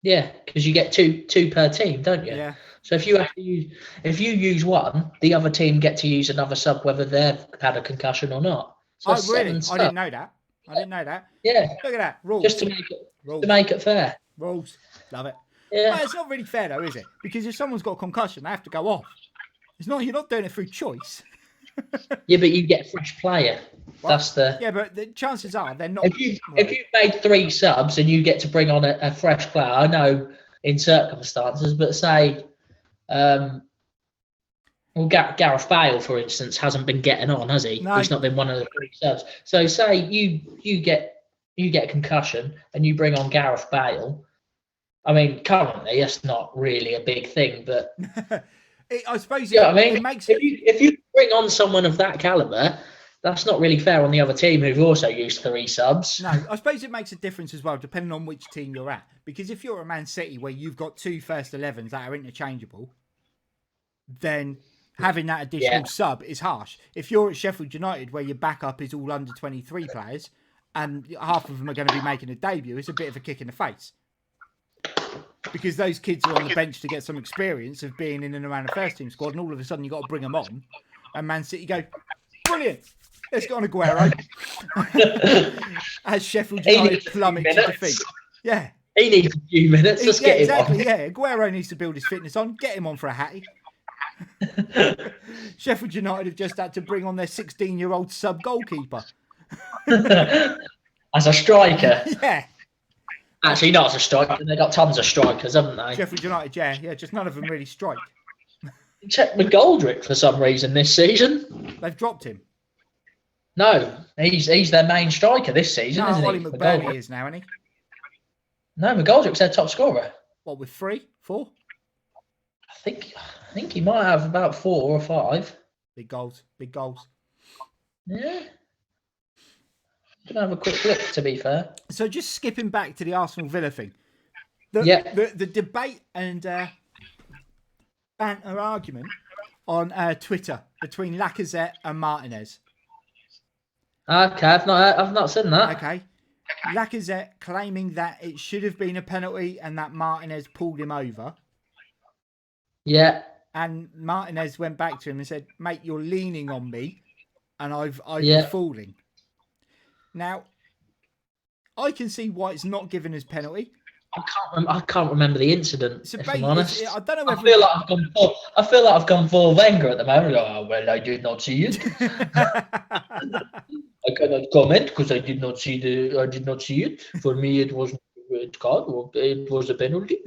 [SPEAKER 2] Yeah, because you get two per team, don't you?
[SPEAKER 1] Yeah.
[SPEAKER 2] So if you use one, the other team get to use another sub whether they've had a concussion or not. So
[SPEAKER 1] really? I didn't know that.
[SPEAKER 2] Yeah.
[SPEAKER 1] Look at that. Rules.
[SPEAKER 2] Just to make it fair.
[SPEAKER 1] Rules. Love it.
[SPEAKER 2] Yeah.
[SPEAKER 1] Well, it's not really fair though, is it? Because if someone's got a concussion, they have to go off. You're not doing it through choice.
[SPEAKER 2] Yeah, but you get a fresh player. Well, that's the.
[SPEAKER 1] Yeah, but the chances are they're not.
[SPEAKER 2] If you've made 3 subs and you get to bring on a fresh player, I know in circumstances, but say, Gareth Bale, for instance, hasn't been getting on, has he?
[SPEAKER 1] No.
[SPEAKER 2] He's not been one of the 3 subs. So say you get a concussion and you bring on Gareth Bale. I mean, currently it's not really a big thing, but
[SPEAKER 1] I suppose
[SPEAKER 2] yeah, I mean,
[SPEAKER 1] it makes
[SPEAKER 2] if you bring on someone of that caliber, that's not really fair on the other team who've also used 3 subs.
[SPEAKER 1] No, I suppose it makes a difference as well, depending on which team you're at. Because if you're a Man City where you've got 2 first 11s that are interchangeable, then having that additional sub is harsh. If you're at Sheffield United where your backup is all under 23 players and half of them are going to be making a debut, it's a bit of a kick in the face. Because those kids are on the bench to get some experience of being in and around the first team squad, and all of a sudden you've got to bring them on. And Man City go, brilliant, let's get on Aguero. As Sheffield United plummet to defeat. Yeah.
[SPEAKER 2] He needs a few minutes. Let's get him on.
[SPEAKER 1] Yeah, Aguero needs to build his fitness on. Get him on for a hattie. Sheffield United have just had to bring on their 16-year-old sub goalkeeper.
[SPEAKER 2] As a striker.
[SPEAKER 1] Yeah.
[SPEAKER 2] Actually, not as a striker. They've got tons of strikers, haven't they?
[SPEAKER 1] Sheffield United, yeah. Just none of them really strike.
[SPEAKER 2] Except McGoldrick for some reason this season.
[SPEAKER 1] They've dropped him.
[SPEAKER 2] No, he's their main striker this season, isn't
[SPEAKER 1] Ollie
[SPEAKER 2] he?
[SPEAKER 1] McBurney is now, isn't he?
[SPEAKER 2] No, McGoldrick's their top scorer.
[SPEAKER 1] What, with 3, 4?
[SPEAKER 2] I think he might have about 4 or 5.
[SPEAKER 1] Big goals.
[SPEAKER 2] Yeah. Gonna have a quick look, to be fair.
[SPEAKER 1] So just skipping back to the Arsenal Villa thing. The debate and banter argument on Twitter between Lacazette and Martinez.
[SPEAKER 2] Okay, I've not seen that.
[SPEAKER 1] Okay. Lacazette claiming that it should have been a penalty and that Martinez pulled him over.
[SPEAKER 2] Yeah.
[SPEAKER 1] And Martinez went back to him and said, "Mate, you're leaning on me and I've been falling." Now, I can see why it's not given as penalty.
[SPEAKER 2] I can't remember the incident. If I'm honest,
[SPEAKER 1] I don't know. Whether
[SPEAKER 2] I feel like I've gone full Wenger at the moment. Oh, well, I did not see it. I cannot comment because I did not see it. For me, it wasn't a red card. Or it was a penalty.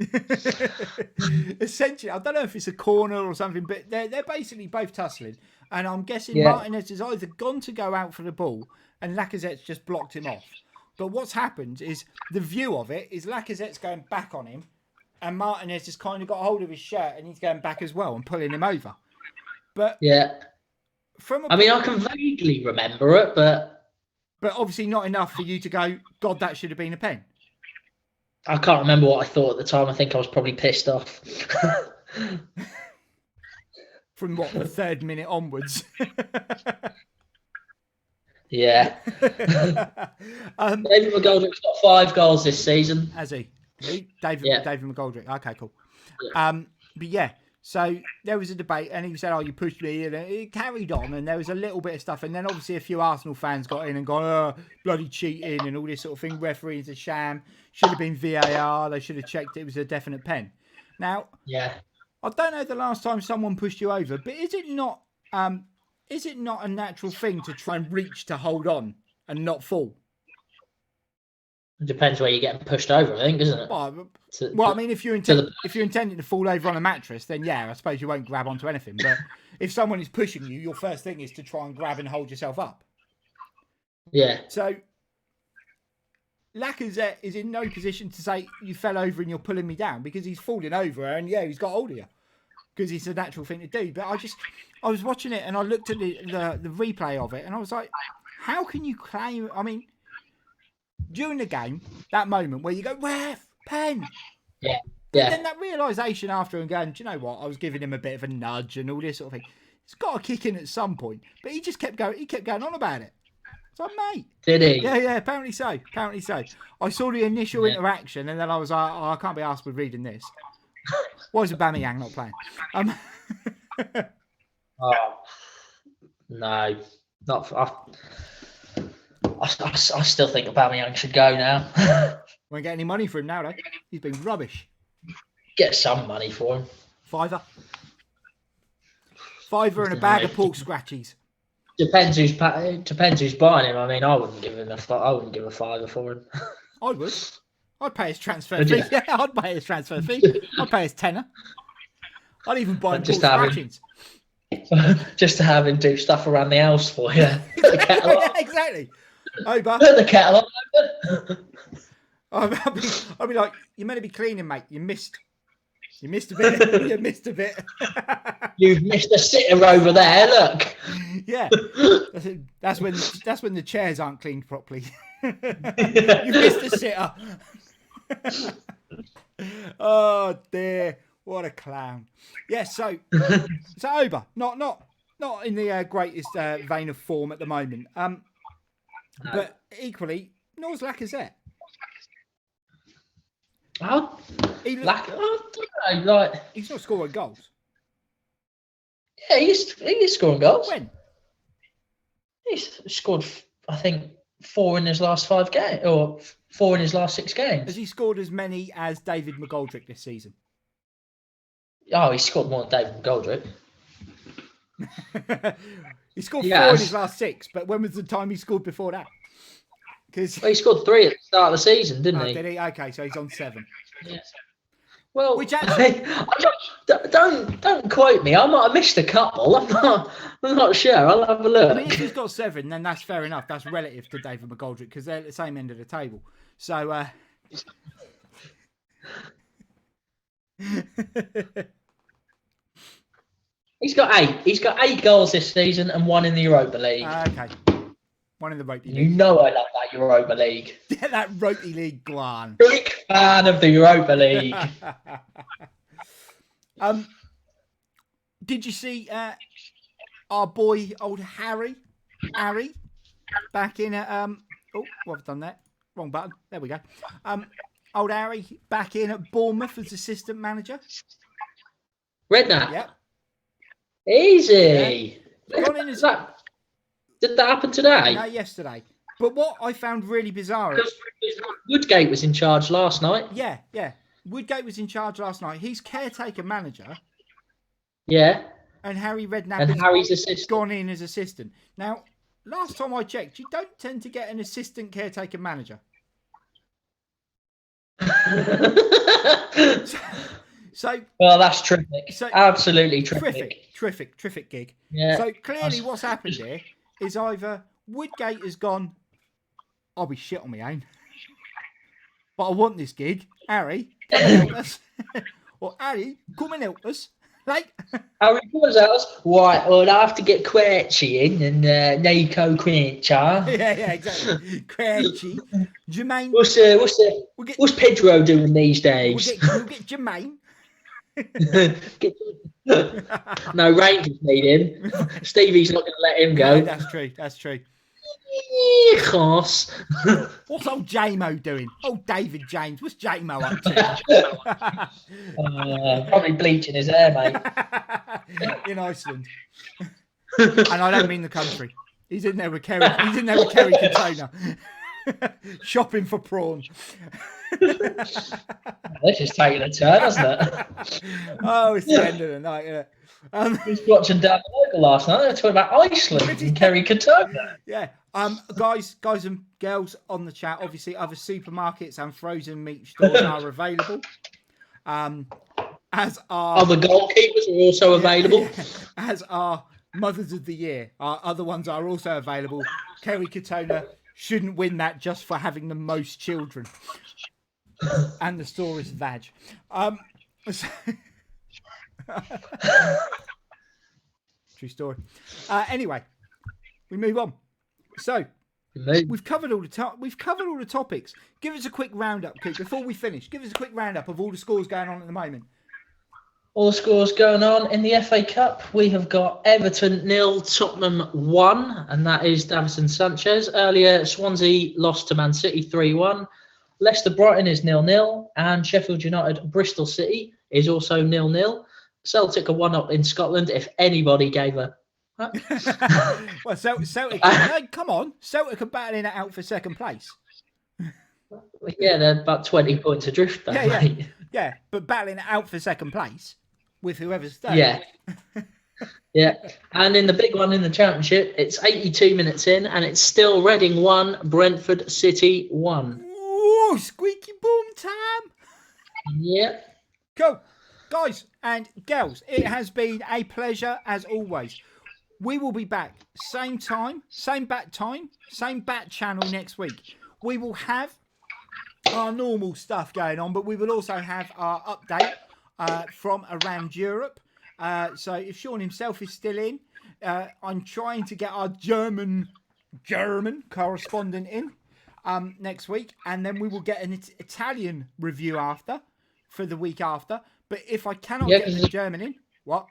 [SPEAKER 1] Essentially, I don't know if it's a corner or something, but they're basically both tussling, and I'm guessing Martinez has either gone to go out for the ball and Lacazette's just blocked him off. But what's happened is the view of it is Lacazette's going back on him and Martinez has kind of got hold of his shirt and he's going back as well and pulling him over. But
[SPEAKER 2] I can vaguely remember it, but
[SPEAKER 1] obviously not enough for you to go, God, that should have been a pen.
[SPEAKER 2] I can't remember what I thought at the time. I think I was probably pissed off.
[SPEAKER 1] From what, the 3rd minute onwards?
[SPEAKER 2] Yeah. David McGoldrick's got 5 goals this season.
[SPEAKER 1] Has he? David McGoldrick. Okay, cool. Yeah. But yeah, so there was a debate and he said, "Oh, you pushed me," and it carried on and there was a little bit of stuff and then obviously a few Arsenal fans got in and gone, "Oh, bloody cheating," and all this sort of thing. Referee's a sham. Should have been VAR. They should have checked it was a definite pen. Now, I don't know the last time someone pushed you over, but is it not a natural thing to try and reach to hold on and not fall?
[SPEAKER 2] It depends where you're getting pushed over, I think, isn't it?
[SPEAKER 1] Well, I mean, if you're intending to fall over on a mattress, then yeah, I suppose you won't grab onto anything. But if someone is pushing you, your first thing is to try and grab and hold yourself up.
[SPEAKER 2] Yeah.
[SPEAKER 1] So Lacazette is in no position to say you fell over and you're pulling me down because he's falling over and he's got hold of you because it's a natural thing to do. But I was watching it and I looked at the replay of it and I was like, how can you claim? I mean, during the game, that moment where you go, ref, pen.
[SPEAKER 2] Yeah.
[SPEAKER 1] And then that realisation after and going, do you know what? I was giving him a bit of a nudge and all this sort of thing. It's got to kick in at some point. But he just kept going. He kept going on about it. It's like, mate.
[SPEAKER 2] Did he?
[SPEAKER 1] Yeah. Apparently so. I saw the initial interaction and then I was like, I can't be asked with reading this. Why is Aubameyang not playing?
[SPEAKER 2] No, not. I still think Aubameyang should go now.
[SPEAKER 1] Won't get any money for him now, though. He's been rubbish.
[SPEAKER 2] Get some money for him.
[SPEAKER 1] £5 and a bag of pork scratchies.
[SPEAKER 2] Depends who's buying him. I mean, I wouldn't give a £5 for him.
[SPEAKER 1] I would. I'd pay his transfer fee. Yeah, I'd pay his transfer fee. I'd pay his tenner. I'd even buy him pork scratchings.
[SPEAKER 2] Just to have him do stuff around the house for you.
[SPEAKER 1] Yeah, exactly. Over.
[SPEAKER 2] Put the kettle on.
[SPEAKER 1] I'll be like, you're meant to be cleaning, mate. You missed a bit. You missed a bit.
[SPEAKER 2] You've missed a sitter over there. Look.
[SPEAKER 1] Yeah, that's when the chairs aren't cleaned properly. You missed a sitter. Oh dear, what a clown. Yeah, so it's over. Not in the greatest vein of form at the moment. But equally, nor is Lacazette.
[SPEAKER 2] I don't know, like
[SPEAKER 1] He's not scoring goals.
[SPEAKER 2] yeah, he's scoring goals.
[SPEAKER 1] When?
[SPEAKER 2] He's scored, I think, 4 in his last 5 games, or 4 in his last 6 games.
[SPEAKER 1] Has he scored as many as David McGoldrick this season?
[SPEAKER 2] Oh, he scored more than David McGoldrick.
[SPEAKER 1] He scored 4 in his last 6, but when was the time he scored before that? Because
[SPEAKER 2] Well, he scored 3 at the start of the season, didn't he?
[SPEAKER 1] did he? Okay, so he's on 7.
[SPEAKER 2] Yes. Well,
[SPEAKER 1] Which actually-
[SPEAKER 2] don't quote me. I might have missed a couple. I'm not sure. I'll have a look.
[SPEAKER 1] I mean, if he's got 7, then that's fair enough. That's relative to David McGoldrick because they're at the same end of the table. So,
[SPEAKER 2] He's got 8. He's got 8 goals this season and 1 in the Europa League.
[SPEAKER 1] okay. One in the Ropey
[SPEAKER 2] You
[SPEAKER 1] League.
[SPEAKER 2] know I love that Europa League.
[SPEAKER 1] Get that Ropey League, go on.
[SPEAKER 2] Big fan of the Europa League.
[SPEAKER 1] Did you see our boy, old Harry, back in at oh, what have I done there? Wrong button. There we go. Old Harry back in at Bournemouth as assistant manager.
[SPEAKER 2] Redknapp.
[SPEAKER 1] Yep.
[SPEAKER 2] Easy.
[SPEAKER 1] Yeah. Gone in as
[SPEAKER 2] Did that happen today?
[SPEAKER 1] no, yesterday. But what I found really bizarre.
[SPEAKER 2] Because Woodgate was in charge last night.
[SPEAKER 1] Yeah. Woodgate was in charge last night. He's caretaker manager,
[SPEAKER 2] Yeah.
[SPEAKER 1] and Harry Redknapp
[SPEAKER 2] And
[SPEAKER 1] has
[SPEAKER 2] Harry's assistant.
[SPEAKER 1] gone in as assistant. Now, last time I checked, you don't tend to get an assistant caretaker manager. So
[SPEAKER 2] Well, that's terrific.
[SPEAKER 1] So-
[SPEAKER 2] Absolutely terrific.
[SPEAKER 1] terrific gig.
[SPEAKER 2] Yeah.
[SPEAKER 1] So clearly what's happened here is either Woodgate has gone, I'll be shit on my own, but I want this gig. Harry, come and help us. Or Harry, come and help us. Like,
[SPEAKER 2] Harry comes out, right, well, I have to get Querchi in and Nico Quencher.
[SPEAKER 1] yeah, exactly. Cratchy. Jermaine.
[SPEAKER 2] What's Pedro doing these days?
[SPEAKER 1] We'll get Jermaine.
[SPEAKER 2] No, Rangers need him. Stevie's not going to let him go.
[SPEAKER 1] No, that's true.
[SPEAKER 2] Yes.
[SPEAKER 1] What's old J-Mo doing? Old David James. What's J-Mo up to?
[SPEAKER 2] Probably bleaching his hair, mate.
[SPEAKER 1] In Iceland. And I don't mean the country. He's in there with Kerry Katona. Shopping for prawn.
[SPEAKER 2] This is taking a turn, hasn't it?
[SPEAKER 1] Oh, it's the end of the night, isn't it?
[SPEAKER 2] He was watching down the local last night. They were talking about Iceland and Kerry Katona.
[SPEAKER 1] Yeah. Guys and girls on the chat, obviously other supermarkets and frozen meat stores are available. As are
[SPEAKER 2] Other goalkeepers are also available.
[SPEAKER 1] as are Mothers of the Year. Our other ones are also available. Kerry Katona shouldn't win that just for having the most children. And the store is vag. True story. Anyway, we move on. So we've covered all the topics. Give us a quick roundup, Coop, before we finish. Give us a quick roundup of all the scores going on at the moment.
[SPEAKER 2] All the scores going on in the FA Cup. We have got Everton 0, Tottenham 1, and that is Davinson Sanchez. Earlier, Swansea lost to Man City 3-1. Leicester Brighton is 0-0, and Sheffield United Bristol City is also 0-0. Celtic are 1-up in Scotland. If anybody gave a
[SPEAKER 1] Well, Celtic, no, come on. Celtic are battling it out for second place.
[SPEAKER 2] yeah, they're about 20 points adrift, though, mate.
[SPEAKER 1] Yeah, but battling it out for second place with whoever's third.
[SPEAKER 2] Yeah. Yeah. And in the big one in the Championship, it's 82 minutes in, and it's still Reading 1, Brentford City 1.
[SPEAKER 1] Ooh, squeaky boom time.
[SPEAKER 2] Yeah.
[SPEAKER 1] Cool. Guys and girls, it has been a pleasure as always. We will be back same time, same bat channel next week. We will have our normal stuff going on, but we will also have our update from around Europe. So if Sean himself is still in, I'm trying to get our German correspondent in next week, and then we will get an Italian review for the week after. But if I cannot get the German in, what?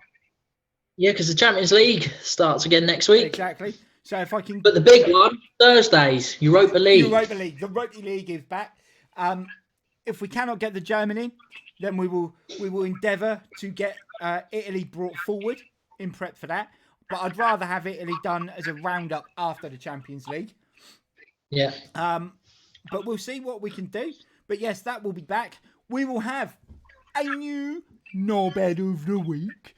[SPEAKER 2] Yeah, because the Champions League starts again next week.
[SPEAKER 1] Exactly. So if I can,
[SPEAKER 2] but the big one, Thursdays, Europa League.
[SPEAKER 1] The Europa League is back. If we cannot get the German in, then we will endeavour to get Italy brought forward in prep for that. But I'd rather have Italy done as a roundup after the Champions League.
[SPEAKER 2] Yeah.
[SPEAKER 1] But we'll see what we can do. But yes, that will be back. We will have a new Knobhead of the Week.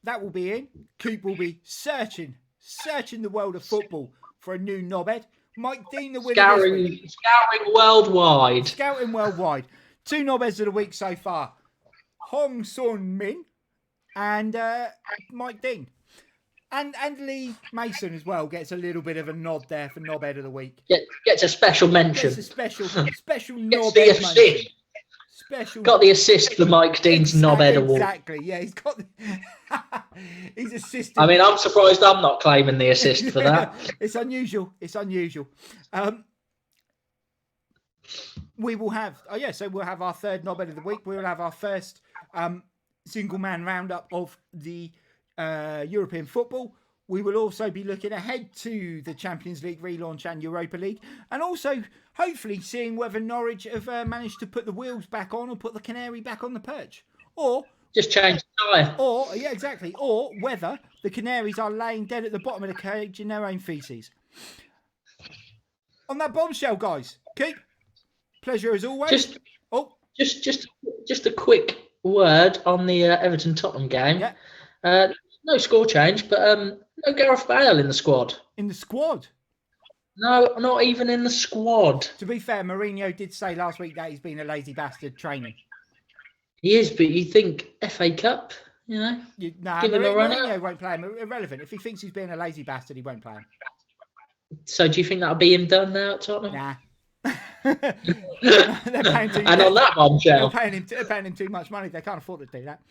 [SPEAKER 1] That will be in. Coop will be searching the world of football for a new Knobhead. Mike Dean, the winner this week.
[SPEAKER 2] Scouting worldwide.
[SPEAKER 1] Scouting worldwide. 2 Knobheads of the week so far. Hong Sun Min and Mike Dean. And Lee Mason as well gets a little bit of a nod there for Knobhead of the week.
[SPEAKER 2] Gets a special mention.
[SPEAKER 1] Gets a special Knobhead mention.
[SPEAKER 2] Got the assist for Mike Dean's Knobhead Award.
[SPEAKER 1] Exactly, yeah, he's got he's assisted.
[SPEAKER 2] I mean, I'm surprised I'm not claiming the assist for that.
[SPEAKER 1] It's unusual. We will have, so we'll have our 3rd Knobhead of the week. We'll have our first single man roundup of the European football. We will also be looking ahead to the Champions League relaunch and Europa League, and also hopefully seeing whether Norwich have managed to put the wheels back on or put the canary back on the perch, or
[SPEAKER 2] just change the tyre.
[SPEAKER 1] Or whether the canaries are laying dead at the bottom of the cage in their own feces. On that bombshell, guys, keep pleasure as always.
[SPEAKER 2] Just a quick word on the Everton Tottenham game.
[SPEAKER 1] Yeah.
[SPEAKER 2] No score change, but no Gareth Bale in the squad.
[SPEAKER 1] In the squad?
[SPEAKER 2] No, not even in the squad.
[SPEAKER 1] To be fair, Mourinho did say last week that he's been a lazy bastard training.
[SPEAKER 2] He is, but you think FA Cup, give him a run out?
[SPEAKER 1] Mourinho won't play him. Irrelevant. If he thinks he's being a lazy bastard, he won't play him.
[SPEAKER 2] So do you think that'll be him done now at Tottenham?
[SPEAKER 1] Nah.
[SPEAKER 2] And on that bombshell.
[SPEAKER 1] They're paying him too much money. They can't afford to do that.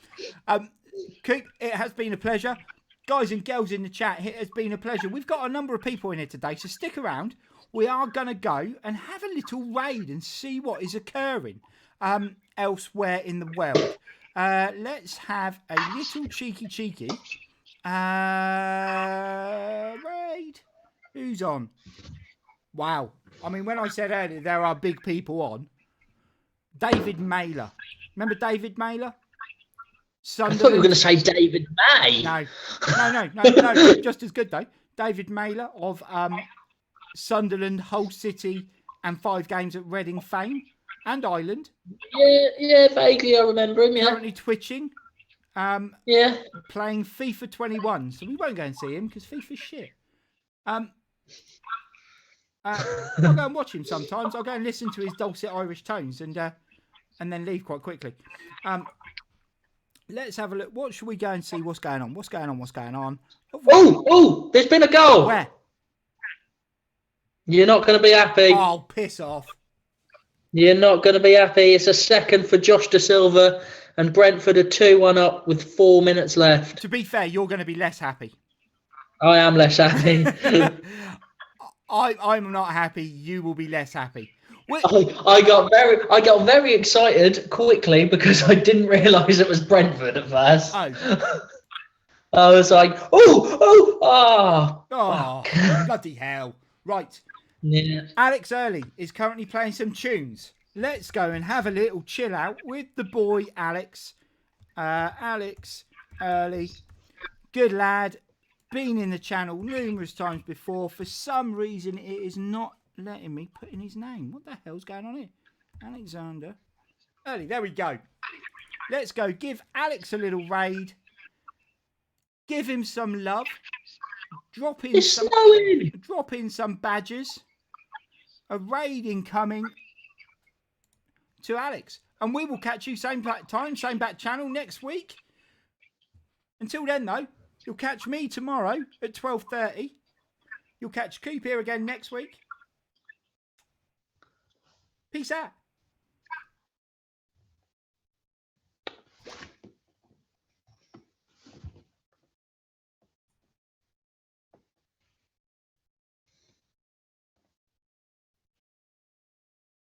[SPEAKER 1] Coop, it has been a pleasure. Guys and girls in the chat, it has been a pleasure. We've got a number of people in here today, so stick around. We are going to go and have a little raid and see what is occurring elsewhere in the world. Let's have a little cheeky raid. Who's on? Wow. I mean, when I said earlier there are big people on. David Mailer. Remember David Mailer?
[SPEAKER 2] I thought you were going to say David May.
[SPEAKER 1] No. Just as good though. David Mailer of Sunderland, Hull City, and 5 games at Reading fame and Ireland.
[SPEAKER 2] Yeah, vaguely I remember him. Yeah.
[SPEAKER 1] Currently twitching. Playing FIFA 21, so we won't go and see him because FIFA's shit. I'll go and watch him sometimes. I'll go and listen to his dulcet Irish tones and then leave quite quickly. Let's have a look. What should we go and see? What's going on?
[SPEAKER 2] Oh, there's been a goal.
[SPEAKER 1] Where?
[SPEAKER 2] You're not going to be happy.
[SPEAKER 1] Oh, piss off.
[SPEAKER 2] You're not going to be happy. It's a second for Josh Da Silva, and Brentford are 2-1 up with 4 minutes left.
[SPEAKER 1] To be fair, you're going to be less happy.
[SPEAKER 2] I am less happy.
[SPEAKER 1] I'm not happy. You will be less happy.
[SPEAKER 2] I got very excited quickly because I didn't realise it was Brentford at first.
[SPEAKER 1] Oh.
[SPEAKER 2] I was like, oh,
[SPEAKER 1] bloody hell. Right.
[SPEAKER 2] Yeah.
[SPEAKER 1] Alex Early is currently playing some tunes. Let's go and have a little chill out with the boy Alex. Alex Early. Good lad. Been in the channel numerous times before. For some reason, it is not letting me put in his name. What the hell's going on here? Alexander Early. There we go. Let's go. Give Alex a little raid. Give him some love. Drop in some badges. A raid incoming to Alex. And we will catch you same time, same back channel next week. Until then, though, you'll catch me tomorrow at 12:30. You'll catch Coop here again next week. Peace out.